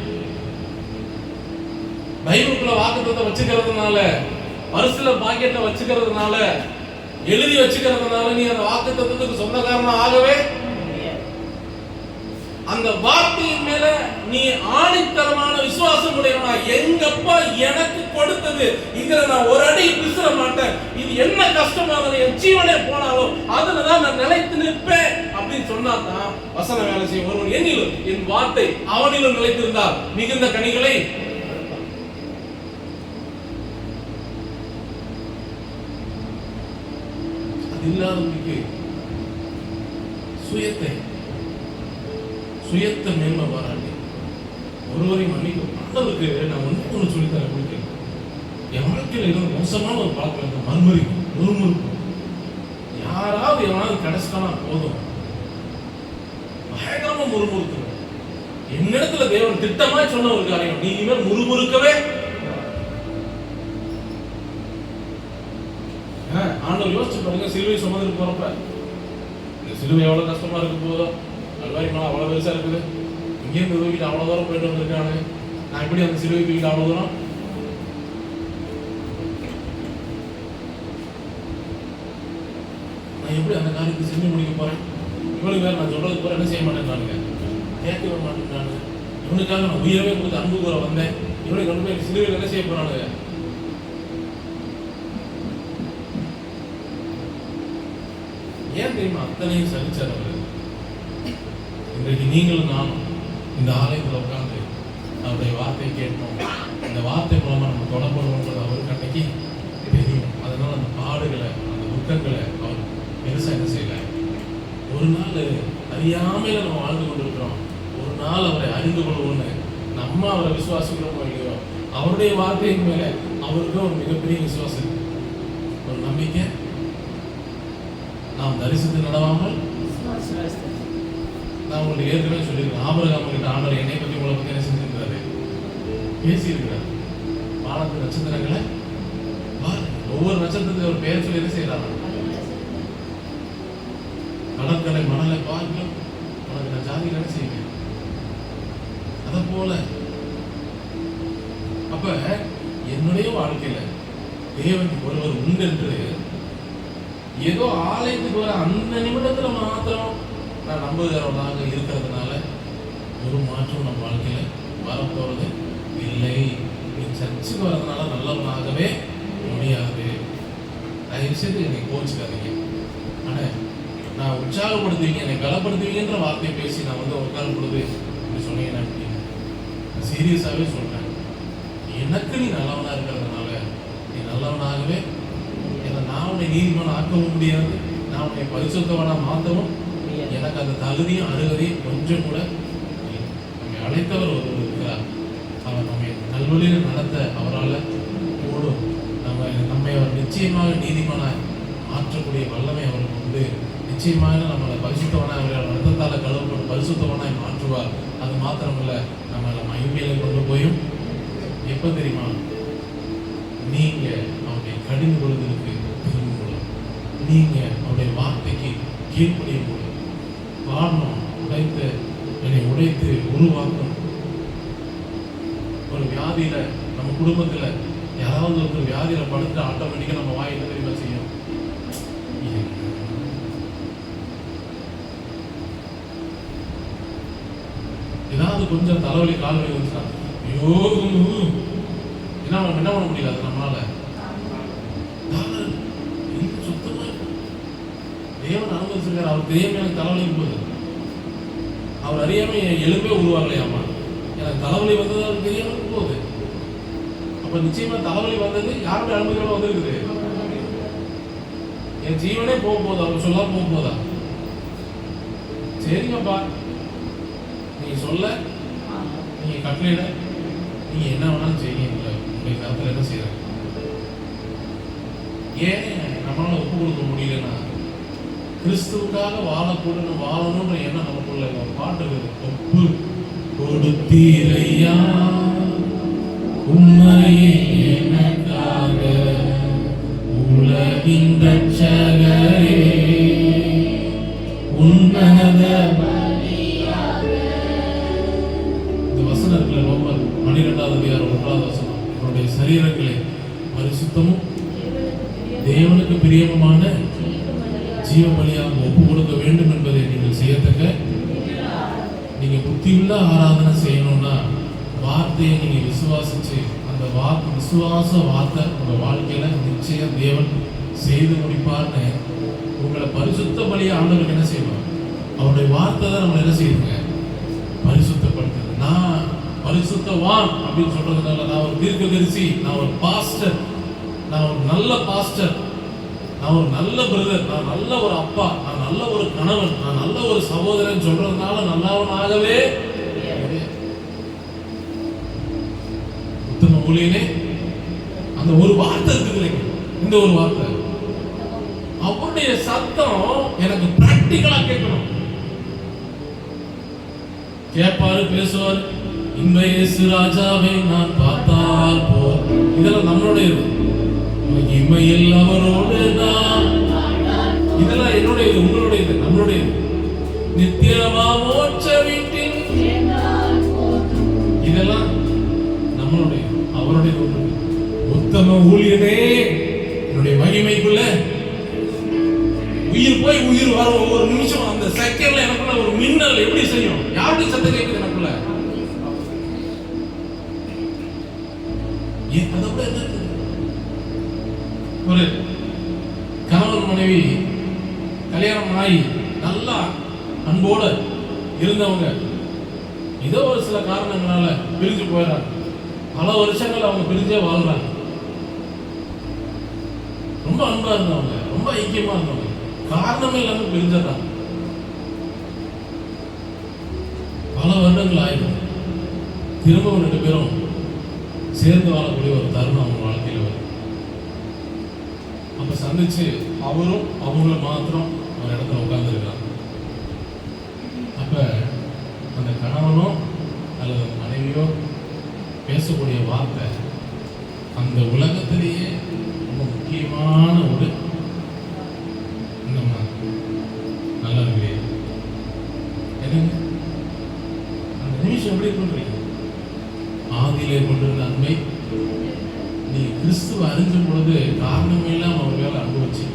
பைபிளுக்குள்ள வாக்கு தத்தம் வச்சுக்கிறதுனால, பரிசுல பாக்கெட்ல வச்சுக்கிறதுனால, எழுதி வச்சுக்கிறதுனால நீ அந்த வாக்கு தத்தத்துக்கு சொந்தக்காரன் ஆகவே. அந்த வார்த்தையின் மேல நீ ஆணித்தரமான விசுவாசம் உடையவனா, எங்கப்பா எனக்கு கொடுத்தது இதுல நான் ஒரு அடி பிசுற மாட்டேன், இது என்ன கஷ்டமாக என் ஜீவனே போனாலும் அதுலதான் நான் நிலைத்து நிற்பேன் அப்படின்னு சொன்னாதான் வசனம் வேலை செய்யும். ஒருவன் என்னிலும் என் வார்த்தை அவனிலும் நிலைத்திருந்தால் மிகுந்த கனிகளை. அது இல்லாதவங்களுக்கு சுயத்தை மேன்மை பாராட்டி ஒருவரை மன்னிக்கும். ஆண்டவருக்கு நான் ஒன்று சொல்லித்தரேன். உங்களுக்கு என் வாழ்க்கையில் இருந்த மோசமான ஒரு பழக்கம் இருக்கு, மறுமறிக்கும், முறுமுறுக்கும். யாராவது எவனாவது கிடைச்சிட்டானா போதும் பயங்கரமா முறுமுறுக்கணும். என்னிடத்துல தேவன் திட்டமாய் சொன்ன ஒரு காரியம், நீ இனிமேல் முறுமுறுக்கவே. ஆண்டவர் யோசிச்சு பாருங்க, சிலுவை சுமந்துட்டு போறப்ப இந்த சிலுவை எவ்வளவு கஷ்டமா இருக்கு போதும். அல்வாரி மலை அவ்வளவு பெருசா இருக்குது, இங்கேருந்து தூக்கிட்டு அவ்வளவு தூரம் போயிட்டு வந்திருக்கானு. நான் எப்படி அந்த சிலுவை தூக்கிட்டு அவ்வளவு தூரம்? நான் எப்படி அந்த காரியத்தை செஞ்சு முடிக்க போறேன்? இவனுக்கு வேற நான் சொல்றது போற என்ன செய்ய மாட்டேங்கிறானுங்க, கேட்கவே மாட்டேங்கிறானுங்க. இவனுக்காக நான் உயிரவே கொடுத்து அன்பு கூற வந்தேன், இவனுக்கு கொண்டு போய் சிலுவையில் என்ன செய்ய போறானுங்க? ஏன் தெரியுமா அத்தனையும் சலிச்சார் அவரு? இன்றைக்கு நீங்களும் நானும் இந்த ஆலயத்தில் உட்கார்ந்து அவருடைய வார்த்தையை கேட்போம். இந்த வார்த்தை மூலமா நம்ம தொடர்புன்றது அவருக்கு அன்னைக்கு தெரியும். அதனால அந்த பாடுகளை, அந்த துக்கங்களை அவர் பெருசா என்ன செய்யல. ஒரு நாள் அறியாமையில நம்ம வாழ்ந்து கொண்டிருக்கிறோம், ஒரு நாள் அவரை அறிந்து கொள்வோம்னு நம்ம அவரை விசுவாசிக்கிறோமோ இல்லையோ, அவருடைய வார்த்தையின் மேல அவருக்கு ஒரு மிகப்பெரிய விசுவாசம், ஒரு நம்பிக்கை. நாம் தரிசித்து நடவாமல் நான் உங்களுக்கு ஏற்கனவே சொல்லியிருக்கேன், ஆபிரகாம் கிட்ட ஆண்டவர் என்னை பற்றி உங்களை பற்றி என்ன செஞ்சிருக்கிறாரு, பேசியிருக்கிறார். வானத்து நட்சத்திரங்களை பாருங்க, ஒவ்வொரு நட்சத்திரத்துக்கு ஒரு பெயர் சொல்லி என்ன செய்யறாங்க. கடற்கரை மணலை பாருங்க, உனக்கு நான் ஜாதியில் என்ன செய்வேன். அதை போல அப்ப என்னுடைய வாழ்க்கையில தேவன் ஒருவர் உண்டு என்று ஏதோ ஆலயத்துக்கு வர அந்த நிமிடத்துல மாத்திரம் நான் நம்புகிறவனாக இருக்கிறதுனால ஒரு மாற்றம் நம்ம வாழ்க்கையில வரப்போறது இல்லை. நீ சர்ச்சுக்கு வர்றதுனால நல்லவனாகவே முடியாது. தயவு செய்து என்னை கோச்சுக்காதீங்க. ஆனா நான் உற்சாகப்படுத்துவீங்க, என்னை பலப்படுத்துவீங்கன்ற வார்த்தையை பேசி நான் உட்காரும் பொழுது இப்படி சொன்னீங்கன்னா சீரியஸாவே சொல்றேன், எனக்கு நீ நல்லவனா இருக்கிறதுனால நீ நல்லவனாகவே, ஏன்னா நான் உன்னை நீதிமான ஆக்கவும் முடியாது, நான் உன்னை பரிசுத்தவனா மாற்றவும் எனக்கு அந்த தகுதியும் அருகதையும் கொஞ்சம் கூட இல்லை. நம்மை அழைத்தவர் ஒருவர் இருக்கிறார். அவர் நம்மை நல்வழியில் நடத்த அவரால் கூடும். நம்மை அவர் நிச்சயமாக நீதிமானாய் மாற்றக்கூடிய வல்லமை அவருக்கு உண்டு. நிச்சயமாக நம்மளை பரிசுத்தவனாய் அவர்கள் ரத்தத்தால் கழுவப்படும் பரிசுத்தவனாய் மாற்றுவார். அது மாத்திரமல்ல, நம்மளை மகிமையில கொண்டு போயும் எப்ப தெரியுமா, நீங்க அவருடைய கடின பொழுதுக்கு திரும்பும் பொழுது, நீங்க அவருடைய வார்த்தைக்கு கீழ்ப்படியும் பொழுது, காரணம் என்னை உடைத்து உருவாக்கும். ஒரு வியாதியில நம்ம குடும்பத்துல யாராவது ஒரு வியாதியில படுத்து ஆட்டோமேட்டிக்கா நம்ம வாய் என்ன தெரியுமா செய்யும், ஏதாவது கொஞ்சம் தலைவலி கால்வலி வந்துச்சா, ஐயோ என்ன பண்ண முடியல. அது நம்மளால சுத்தமா தேவன் அனுமதிச்சிருக்காரு. அவர் தெரியாம எனக்கு தலைவலிக்கு போகுது, அவர் அறியாம எலும்பே உருவாகலையாமா, எனக்கு தலைவலி வந்தது அவர் தெரியாம போகுது. அப்ப நிச்சயமா தலைவலி வந்தது யாருடைய அனுமதியோட வந்திருக்குது. என் ஜீவனே போக போதா, அவர் சொல்லாம போக போதா. சரிங்கப்பா, நீ சொல்ல, நீங்க கட்டளையிட, நீங்க என்ன வேணாலும் செய்யுங்க, உங்களுடைய கருத்துல என்ன செய்யற. ஏன் நம்மளால ஒப்பு கொடுக்க முடியலன்னா, கிறிஸ்துவுக்காக வாழணும்ன்ற எண்ணம் நமக்குள்ள ஒரு பாட்டு இருக்குது. ஒப்பு கொடுத்தீரையா உம்மையே எனக்காக உலகின் ரட்சகரே உன்னத ரோமர் 12வது அதிகாரம் 1வது வசனம், என்னுடைய சரீரங்களை பரிசுத்தமும் தேவனுக்கு பிரியமான ஜீவ பலியாக ஒப்பு கொடுக்க வேண்டும் என்பதை நீங்கள் செய்யத்தக்க, நீங்க புத்தியுள்ள ஆராதனை செய்யணும்னா வார்த்தையை நீங்க விசுவாசிச்சு அந்த விசுவாச வார்த்தை உங்க வாழ்க்கையில நிச்சயம் தேவன் செய்து முடிப்பார்னு உங்களை பரிசுத்த பலியை ஆண்டவருக்கு என்ன செய்வார். அவருடைய வார்த்தை தான் நம்ம என்ன செய்யுங்க, பரிசுத்தப்படுத்துது. நான் பரிசுத்தவான் அப்படின்னு சொல்றதுனால நான் ஒரு தீர்க்கதரிசி, நான் ஒரு பாஸ்டர், நான் ஒரு நல்ல பாஸ்டர், நான் ஒரு நல்ல பிரதர், நான் நல்ல ஒரு அப்பா, நான் நல்ல ஒரு கணவன், நான் நல்ல ஒரு சகோதரன் சொல்றதுனால நல்லவனாகவே உத்தம ஊழியனே. அந்த ஒரு வார்த்தை இருக்குது, இந்த ஒரு வார்த்தை அவருடைய சத்தம் எனக்கு பிராக்டிகலா கேட்கணும். கேட்பாரு, பேசுவார், இந்த இயேசு ராஜாவை நான் பார்த்தால் போ, இதெல்லாம் நம்மளுடைய இமையில் அவரோடு தான், இதெல்லாம் என்னுடைய உங்களுடைய நம்மளுடைய நித்தியமா மோட்ச வீட்டில், இதெல்லாம் நம்மளுடைய அவருடைய உத்தம ஊழியனே. என்னுடைய மகிமைக்குள்ள உயிர் போய் உயிர் வர ஒவ்வொரு நிமிஷம் அந்த செகண்ட்ல எனக்குள்ள ஒரு மின்னல் எப்படி செய்யும், யாருடைய சத்தம் கேட்குது எனக்குள்ள. அதோட என்ன, ஒரு கணவன் மனைவி கல்யாணம் ஆகி நல்லா அன்போட இருந்தவங்க ஏதோ ஒரு சில காரணங்களால பிரிஞ்சு போயிடறாங்க. பல வருஷங்கள் அவங்க பிரிஞ்சே வாழ்றாங்க. ரொம்ப அன்பா இருந்தவங்க, ரொம்ப ஐக்கியமா இருந்தவங்க, காரணமே இல்லாம பிரிஞ்சிடறாங்க. பல வருடங்கள் ஆயிடும். திரும்பவும் 2 பேரும் சேர்ந்து வாழக்கூடிய ஒரு தருணம் அவங்க வாழ்க்கையில் வரும். அப்ப சந்திச்சு அவரும் அவங்களும் மாத்திரம் ஒரு இடத்துல உட்கார்ந்து இருக்காங்க. எப்படியோ பேசக்கூடிய வார்த்தை அந்த உலகத்திலேயே ரொம்ப முக்கியமான ஒரு நம்ம நல்லா இருக்கு. என்னங்க அந்த நிமிஷம் எப்படி பண்றீங்க? ஆதியிலே கொண்டிருந்த அன்பை நீ கிறிஸ்துவ அறிஞ்ச பொழுது காரணமே இல்லாம அவர் வேலை அனுபவிச்சீங்க.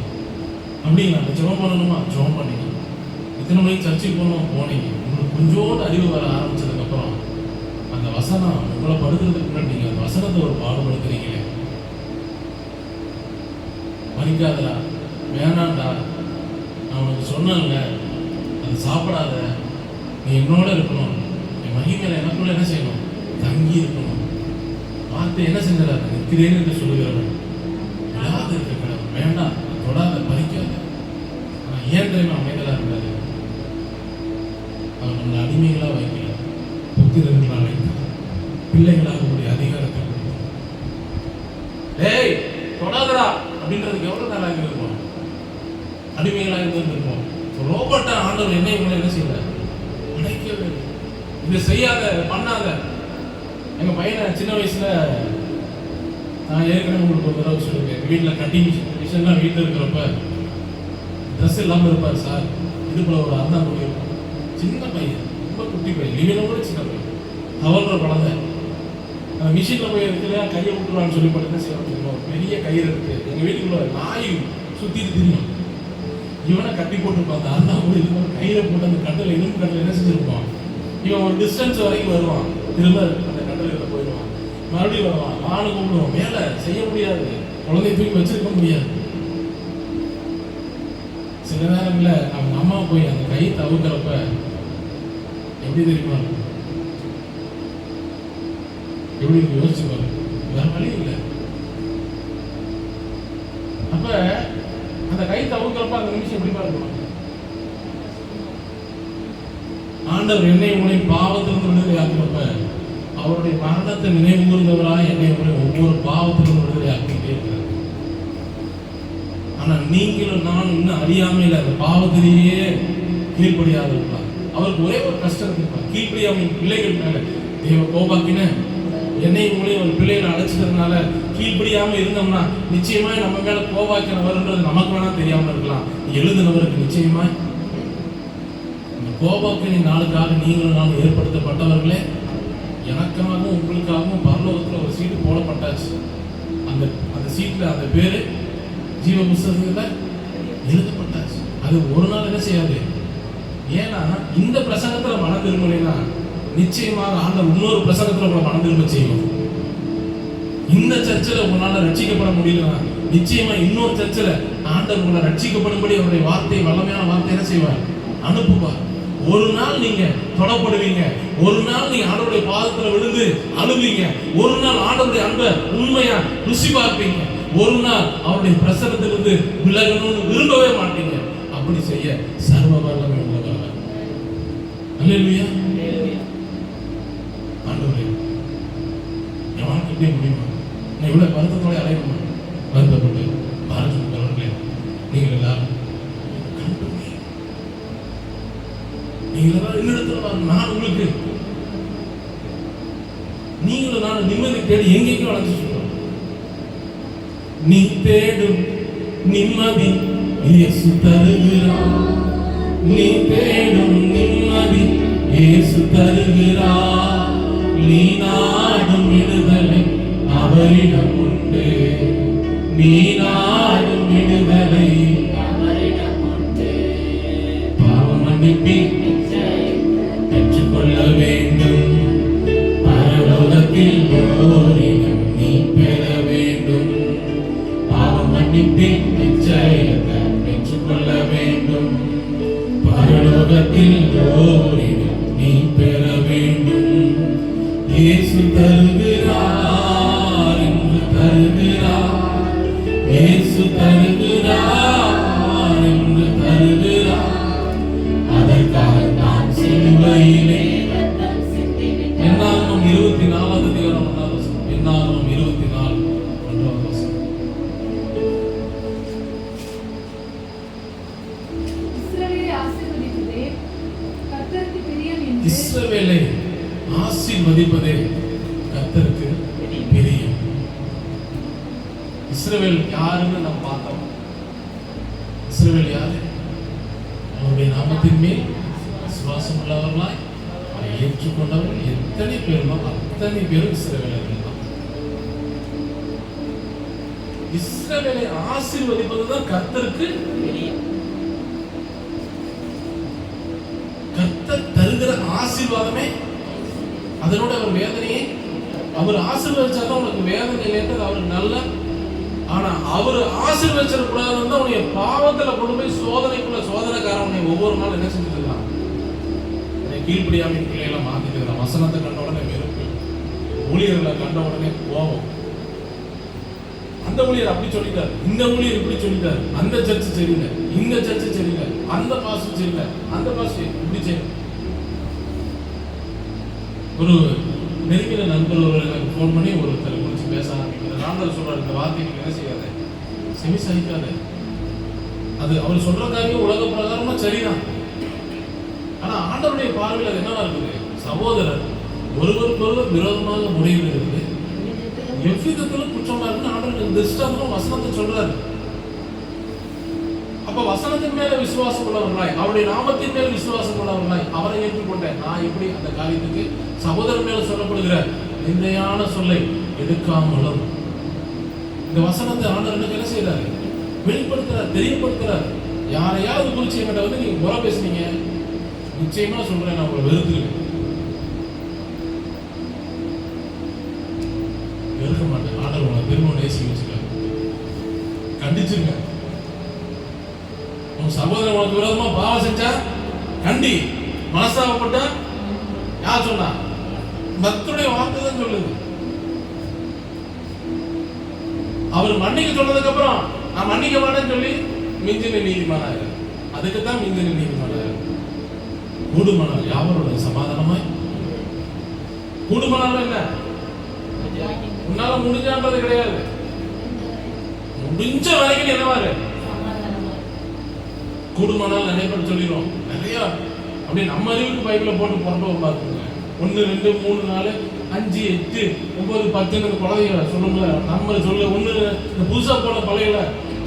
அப்படிங்களா? அந்த ஜெபம் பண்ணணுமா? ஜெபம் பண்ணீங்க. இத்தனை மணிக்கு சர்ச்சைக்கு போனீங்க. உங்களுக்கு கொஞ்சோண்டு அறிவு வர ஆரம்பிச்சதுக்கு அப்புறம் அந்த வசனம் உங்களை படுக்கிறதுக்கு முன்னாடி நீங்க அந்த வசனத்தை ஒரு பாடுபடுத்துறீங்களே, மறிக்காதடா, வேணாண்டா, நான் உனக்கு சொன்னேன்ல, அது சாப்பிடாத, நீ என்னோட இருக்கணும், என் மகிமையில எனக்குள்ள என்ன செய்யணும், தங்கி இருக்கணும். வார்த்தை என்ன செஞ்சிடாத, நிற்கிறேன் என்று சொல்லுகிறவன் விழாது இருக்க கடவுள். வேண்டாம், தொடாத, பறிக்காத. ஆனால் ஏன் தெரியுமா அமைதலாக இருக்காது? அவர் நம்மளை அடிமைகளாக வைக்கல, புத்திரர்களாக வைத்தார், பிள்ளைகளாக கூடிய அதிகாரத்தை கொடுத்தார். டேய் தொடாதடா அப்படின்றதுக்கு எவ்வளவு நாளாக இருப்போம்? அடிமைகளாக இருந்திருப்போம். ரோபோட்டா ஆண்டவர் என்னை உங்களை என்ன செய்யல, அடைக்கவே. இதை செய்யாத, பண்ணாத. எங்க பையனை சின்ன வயசுல நான் ஏற்கனவே உங்களுக்கு ஒரு தடவை சொல்லியிருக்கேன், வீட்டில் கட்டிங் மிஷின்லாம் வீட்டில் இருக்கிறப்ப ட்ரெஸ் இல்லாமல் இருப்பார் சார். இடுப்புல ஒரு அந்தாங்குடி இருக்கும். சின்ன பையன், ரொம்ப குட்டி பையன், லிவின கூட சின்ன பையன், தவறுற குழந்தை. அந்த மிஷினில் போய் இருக்குல்லையா, கையை விட்டுருவான்னு சொல்லி போட்டு என்ன செய்யணும், பெரிய கயிறு இருக்கு. எங்கள் வீட்டுக்குள்ள நாய் சுற்றிட்டு தெரியும். இவனை கட்டி போட்டுருப்பான். அந்த அந்தாங்குடி இருக்கும், கயிறை போட்டு அந்த கட்டில், இரும்பு கட்டில் என்ன செஞ்சிருப்பான், இவன் ஒரு டிஸ்டன்ஸ் வரைக்கும் வருவான், திரும்ப அந்த கட்டில் போயிடுவான், மறுபடியும் வருவான். நானும் கூப்பிடுவோம், மேலே செய்ய முடியாது, குழந்தை தூக்கி வச்சிருக்க முடியாது. சில நேரங்களில் அவங்க அம்மா போய் அந்த கை தவுக்கிறப்ப எப்படி தெரியுமா இருக்கும்? எப்படி யோசிச்சு பாரு, வேற வழி இல்லை. அப்ப அந்த கை தவுக்கிறப்ப அந்த நிமிஷம் எப்படி பார்க்கணும்? ஆண்டவர் என்னை உங்களை பாவத்திலிருந்து விடுதலை ஆக்கிறப்ப அவருடைய மரணத்தை நினைவு கூர்ந்தவராக என்னை உங்களை ஒவ்வொரு பாவத்திலிருந்து விடுதலை ஆக்கிட்டே இருக்கிறார். ஆனா நீங்களும் நானும் இன்னும் அறியாமையில் அந்த பாவத்திலேயே கீழ்ப்படியாக இருக்கலாம். அவருக்கு ஒரே ஒரு கஷ்டம் இருப்பார், கீழ்ப்படியாமல் பிள்ளைகள் மேல தேவ கோபாக்கின என்னை உங்களையும் ஒரு பிள்ளைகளை அழைச்சிட்டதுனால கீழ்ப்படியாம இருந்தோம்னா நிச்சயமா நம்ம மேல கோபாக்கின வருன்றது நமக்கு வேணா தெரியாம இருக்கலாம், எழுதினவருக்கு நிச்சயமா. இந்த கோபாக்கின நாளுக்காக நீங்களும் நானும் ஏற்படுத்தப்பட்டவர்களே, எனக்காகவும் உங்களுக்காகவும் பரலோகத்தில் ஒரு சீட்டு போடப்பட்டாச்சு. அந்த அந்த சீட்டில் அந்த பேரு ஜீவ புஸ்தகத்தில் எழுதப்பட்டாச்சு. அது ஒரு நாள் என்ன செய்யாது. ஏன்னா இந்த பிரசங்கத்தில் மனம் திரும்பலைன்னா நிச்சயமாக ஆண்டவர் இன்னொரு பிரசங்கத்தில் உங்களை மனம் திரும்ப செய்யும். இந்த சர்ச்சில் உங்களால் ரட்சிக்கப்பட முடியலன்னா நிச்சயமா இன்னொரு சர்ச்சில் ஆண்டவர் உங்களை ரட்சிக்கப்படும்படி அவருடைய வார்த்தை, வல்லமையான வார்த்தை என்ன செய்வார், அனுப்புவார். ஒரு நாள் நீங்க தொடப்படுவீங்க, ஒரு நாள் நீங்க ஆண்டவருடைய பாதத்துல விழுந்து அழுவீங்க, ஒரு நாள் ஆண்டவருடைய அன்பை உண்மையா ருசி பார்ப்பீங்க, ஒரு நாள் அவருடைய பிரசனத்திலிருந்து விலகணும்னு விரும்பவே மாட்டீங்க. அப்படி செய்ய சர்வ வல்லமை உள்ளவர். அல்லேலூயா. ஆண்டவரே என் வாழ்க்கை இப்படியே முடியுமா? நான் இவ்வளவு வருத்தத்தோட அலையணுமா? வருத்தப்பட்டு பாரதிய நீங்கள் எல்லாரும் நான் உங்களுக்கு நீங்களும் நான் நிம்மதி தேடி எங்கேயும் அழைச்சு சொல்றோம். நீ தேடும் நிம்மதி இயேசு தருகிறார், நீ தேடும் நிம்மதி இயேசு தருகிறார், நீ நாடும் விடுதலை அவரிடம் உண்டு, நீ நாடும் விடுதலை அவரிடம் உண்டு. பாவம் மன்னிப்பி பெற்றுக்கொள்ள வேண்டும், பரலோகத்தில் ஓரிடம் நீ பெற வேண்டும். பாவம் மன்னிப்பின் நிச்சயத்தை பெற்றுக்கொள்ள வேண்டும், பரலோகத்தில் ஓரிடம் நீ பெற வேண்டும். இயேசு தருகிறார் என்று தருகிறார், இயேசு தருகிறார் என்று தருகிறார். அதற்காக நான் சிலுவையிலே என்னாகும் 24 அதிகாரம் 1 வசனம், என்னாகும் 24 1 வசனம். இஸ்ரவேலை ஆசீர்வதிப்பதே கர்த்தருக்கு பிரியம் என்று. இஸ்ரவேலை ஆசீர்வதிப்பதே கர்த்தருக்கு பிரியம். இஸ்ரவேல் யாருன்னு நாம் பார்த்தோம். இஸ்ரவேல் யாரு? அவருடைய நாமத்தின் மேல் விசுவாசம் உள்ளவர்களாய் அவரை ஏற்றுக்கொண்டவர்கள் எத்தனை பேருமோ அத்தனை பேரும் இஸ்ரவேலர்கள் தான். இஸ்ரவேலை ஆசீர்வதிப்பதுதான் கர்த்தருக்கு பிரியம். கர்த்தர் தருகிற ஆசீர்வாதமே அதனோட அவர் வேதனையை அவர் ஆசீர்வதிச்சாதான் உனக்கு வேதனை இல்லைன்றது அவருக்கு நல்ல. ஆனா அவர் ஆசீர்வதிச்சிடக்கூடாதுன்னு உன்னைய பாவத்துல கொண்டு போய் சோதனைக்காரன் உன்னை ஒவ்வொரு நாள் என்ன செஞ்சுருக்கான்? கீழ்படியாமின் பிள்ளைகளை மாத்திட்டு வசனத்தை கண்ட உடனே வெறுப்பு, ஊழியர்களை கண்ட உடனே கோபம். அந்த ஊழியர் அப்படி சொல்லிட்டார், இந்த ஊழியர் இப்படி சொல்லிட்டார், அந்த சர்ச்சு சரியில்லை, இந்த சர்ச்சு சரியில்லை, அந்த பாஸ்டர் சரியில்லை, அந்த பாஸ்டர் இப்படி செய்யும். ஒரு நெருங்கின நண்பர் ஒரு எனக்கு ஃபோன் பண்ணி ஒருத்தரை குறித்து பேச ஆரம்பிக்கிறார். ஆண்டவர் சொல்றாரு, இந்த வார்த்தைக்கு என்ன செய்யாத, செவி சகிக்காத. அது அவர் சொல்ற காரியம் உலக பிரகாரமா சரிதான். ஆனா ஆண்டவருடைய பார்வையில் அது என்னவா இருக்குது? சகோதரர் ஒருவருக்கொருவர் விரோதமாக முறையிடுகிறது எவ்விதத்திலும் குற்றமா இருக்குன்னு ஆண்டவர் திருஷ்டாந்தம் வசனத்தை சொல்றாரு. அப்ப வசனத்தின் மேல விசுவாசம் உள்ளவர்களாய், அவருடைய நாமத்தின் மேல விசுவாசம் உள்ளவர்களாய் அவரை ஏற்றுக்கொண்டேன். நான் எப்படி அந்த காரியத்துக்கு சகோதரர் மேல சொல்லப்படுகிற நிந்தையான சொல்லை எடுக்காமலும் இந்த வசனத்தை ஆண்டவர் என்ன செய்யறாரு? வெளிப்படுத்துறார், தெரியப்படுத்துறார். யாரையாவது குறிச்சு என்கிட்ட வந்து நீங்க முறை பேசுனீங்க, நிச்சயமா சொல்றேன், நான் உங்களை வெறுத்துருவேன், வெறுக்க மாட்டேன். ஆண்டவர் உங்களை திரும்ப நேசி வச்சுக்காரு, கண்டிச்சிருங்க. உன் சகோதரன் உனக்கு விரோதமா பாவம் செஞ்சா கண்டி, மனசாவப்பட்ட யார் சொன்னா? பக்தருடைய வார்த்தை தான் சொல்லுது. அவர் மன்னிக்க சொன்னதுக்கு அப்புறம் நான் மன்னிக்க மாட்டேன்னு சொல்லி மிஞ்சின நீதிமானாரு. அதுக்கு தான் மிஞ்சின நீதிமானாரு. கூடுமானால் யாவரோட சமாதானமாய் கூடுமானால் என்ன உன்னால முடிஞ்சான்றது கிடையாது. முடிஞ்ச வரைக்கும் என்னவாரு கூடுமானால் நிறைய பேர் சொல்லிடுவோம். நிறைய அப்படியே நம்ம அறிவுக்கு பைபிள போட்டு புரட்ட பார்த்துங்க. 1 2 3 4 5 8 9 10 குழந்தைகளை சொல்லுங்கள. நம்ம சொல்ல ஒண்ணு இந்த புதுசா போன பழையல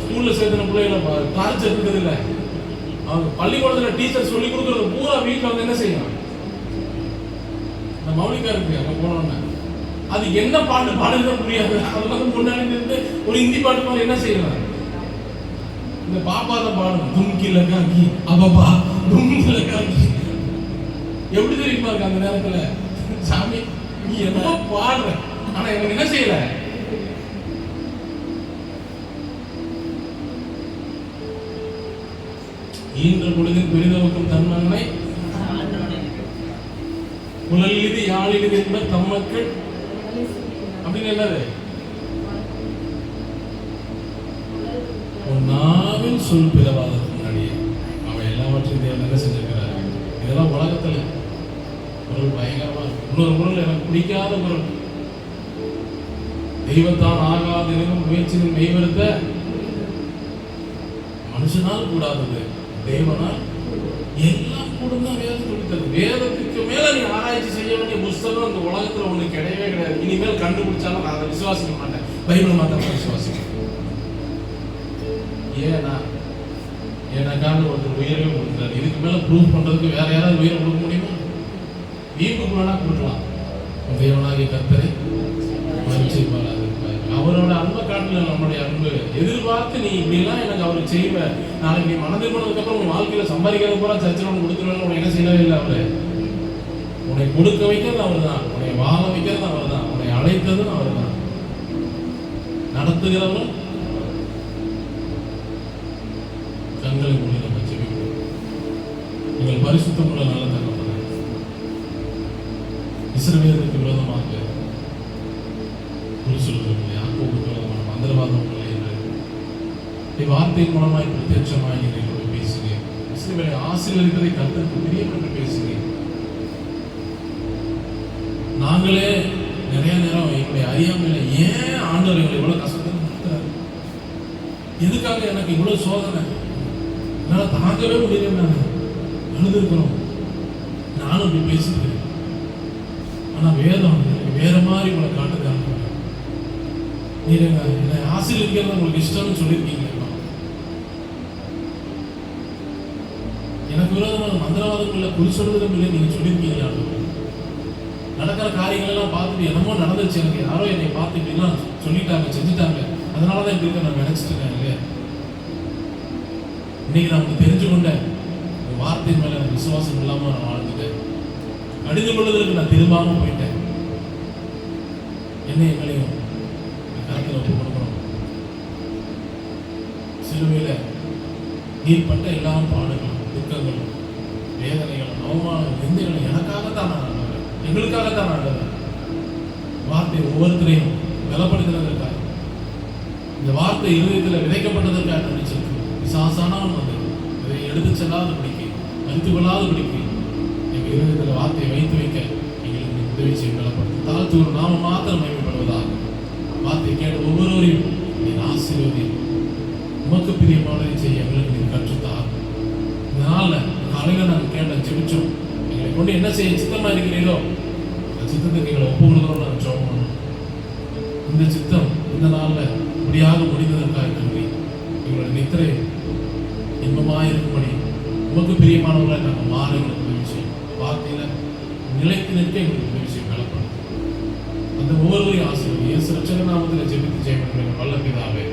ஸ்கூல்ல சேர்த்துன பிள்ளைகளை டார்ச்சர் இருக்குது இல்லை. அவங்க பள்ளிக்கூடத்துல டீச்சர் சொல்லி கொடுக்குறது பூரா வீட்டில் வந்து என்ன செய்யணும்? இந்த மௌலிகா இருக்கு அங்க போனோம்னா அது என்ன பாட்டு பாடுறது புரியாது. அதெல்லாம் முன்னாடி இருந்து ஒரு ஹிந்தி பாட்டு மாதிரி என்ன செய்யலாம்? இந்த பாப்பா தான் பாடணும். தும்கி லகாக்கி அப்பப்பா தும்கி லகாக்கி எப்படி தெரியுமா இருக்கு அந்த நேரத்துல? சாமி நீ என்ன பாடுற, ஆனா எனக்கு என்ன செய்யல? ஈன்ற பொழுதில் பெரிதவக்கும் தன்மன்மை குழலிது யாழிது என்ப தம்மக்கள் அப்படின்னு என்னது? நாவில் சொல் பிறவாததுக்கு முன்னாடியே அவன் எல்லாவற்றையும் தேவன் என்ன செஞ்சிருக்கிறாரு. இதெல்லாம் உலகத்துல குரல் பயங்கரமா இருக்கு. இன்னொரு குரல் எனக்கு பிடிக்காத குரல், தெய்வத்தான் ஆகாதெனும் முயற்சியின் மெய்வருத்த மனுஷனால் கூடாதது தேவனால் எல்லாம் கூடதான் வேதம் சொல்லித்தது. வேதத்துக்கு மேல நீ ஆராய்ச்சி செய்ய வேண்டிய புஸ்தகம் இந்த உலகத்துல ஒண்ணு கிடையவே கிடையாது. இனிமேல் கண்டுபிடிச்சாலும் நான் அதை விசுவாசிக்க மாட்டேன். பைபிள் மாத்திரம் விசுவாசிக்கிறேன். ஏன்னா ஒருத்தர் உயிரவே கொடுக்குறாரு. இதுக்கு மேல ப்ரூவ் பண்றதுக்கு வேற யாராவது உயிரை கொடுக்க முடியுமா? வீம்புக்கு வேணா கொடுக்கலாம். தேவனாகிய கர்த்தரை மன்னிச்சுப்பாரு. அவரோட அன்பை காட்டல நம்மளுடைய அன்பு எதிர்பார்த்து நீ இப்படிலாம் எனக்கு அவருக்கு செய்வ, நாளைக்கு நீ மனதில் போனதுக்கு அப்புறம் உன் வாழ்க்கையில சம்பாதிக்கிறது போல சர்ச்சை ஒன்று கொடுத்துருவேன். உனக்கு என்ன செய்யவே இல்லை. அவரு உன்னை கொடுக்க வைக்கிறது அவர் தான், உன்னை வாழ வைக்கிறது அவர் தான், உன்னை அழைத்ததும் அவர் தான், நடத்துகிறவரும். கண்களை மூடி நம்ம ஜெபிப்போம். எங்கள் பரிசுத்தமுள்ள நல்ல தகப்பனே, இஸ்ரவேலுக்கு விரோதமாக குறி சொல்லுங்கள், யாக்கோபுக்கு விரோதமான மந்திரவாதம் இல்லை என்று வார்த்தையின் மூலமாய் பிரத்யட்சமாய் எங்களோடு பேசுகிறேன். இஸ்ரவேலை ஆசீர்வதிப்பதை கர்த்தருக்கு பிரியம் என்று பேசுகிறேன். நாங்களே நிறைய நேரம் எங்களுடைய அறியாமையில ஏன் ஆண்டவர் எங்களை இவ்வளவு கஷ்டத்தை நடத்துறாரு, எதுக்காக எனக்கு இவ்வளவு சோதனை, என்னால் தாங்கவே முடியல, நான் அழுதுருக்கிறோம். நானும் இப்படி பேசிக்கிறேன். ஆனா வேதம் வேற மாதிரி உங்களை காட்டுதாங்க. நீங்க என்னை ஆசீர்வதிக்கிறது உங்களுக்கு இஷ்டம்னு சொல்லியிருக்கீங்க. எனக்கு விரோதமாக மந்திரவாதம் இல்லை, குறி சொல்வதும் இல்லை நீங்க சொல்லியிருக்கீங்களா? நடக்கிற காரியங்கள் எல்லாம் பார்த்துட்டு என்னமோ நடந்துச்சு, எனக்கு யாரோ என்னை பார்த்து இப்படிலாம் சொல்லிட்டாங்க, செஞ்சுட்டாங்க, அதனாலதான் இப்படி இருக்க நான் நினைச்சிட்டேன் இல்லையா? இன்னைக்கு நான் உங்களுக்கு தெரிஞ்சு கொண்டேன், வார்த்தை மேல எனக்கு விசுவாசம் இல்லாம நான் வாழ்ந்துட்டேன். அடிந்து கொள்வதற்கு நான் திரும்பாம போயிட்டேன். என்ன எங்களையும் கருத்தில் ஒப்பு கொடுக்கணும். சிலுவையில நீர்பட்ட எல்லா பாடுகளும், துக்கங்களும், வேதனைகளும், அவமானம், நிந்தைகளும் எனக்காகத்தான் நான் ஆண்டவர், எங்களுக்காகத்தான் ஆண்டவர். வார்த்தை ஒவ்வொருத்தரையும் பலப்படுத்துறதற்காக, இந்த வார்த்தை இருதயத்தில் விதைக்கப்பட்டதற்காக நினைச்சிருக்கு. விசாசானவன் வந்து இதை எடுத்து செல்லாத பிடிக்க, மறுத்து கொள்ளாத பிடிக்க எங்கள் இருதயத்தில் வார்த்தையை வைத்து வைக்க எங்களுக்கு உதவி செய்ய பலப்படுத்தும். தாழ்த்தூர் நாம மாத்திரம் மேம்படுவதாக வார்த்தை கேட்ட ஒவ்வொருவரையும் நீர் ஆசீர்வதி, உமக்கு பிரியமானதை செய்ய எங்களுக்கு நீர் கற்றுத்தார். இதனால காலையில் நாங்கள் கேட்ட ஜெபிச்சோம், எங்களை கொண்டு என்ன செய்ய சித்தமா இருக்கிறீர்களோ அந்த சித்தத்துக்கு எங்களை ஒப்பு கொடுக்கிறோம். நாங்கள் ஜெபம் பண்ணோம். இந்த சித்தம் இந்த நாளில் இப்படியாக முடிந்ததற்காக நன்றி. எங்களுடைய நித்திரை இன்பமாயிருக்கும்படி உமக்கு பிரியமானவர்களை நாங்கள் மாற எங்களுக்கு உதவி செய்யும். வார்த்தையில நிலைத்து நிற்க எங்களுக்கு உதவி செய்யும். பலப்படும் அந்த ஒவ்வொருவரையும் ஆசீர்வதி. இயேசு ரட்சகர் நாமத்தில் ஜெபித்து ஜெயம் வல்ல பிதாவே.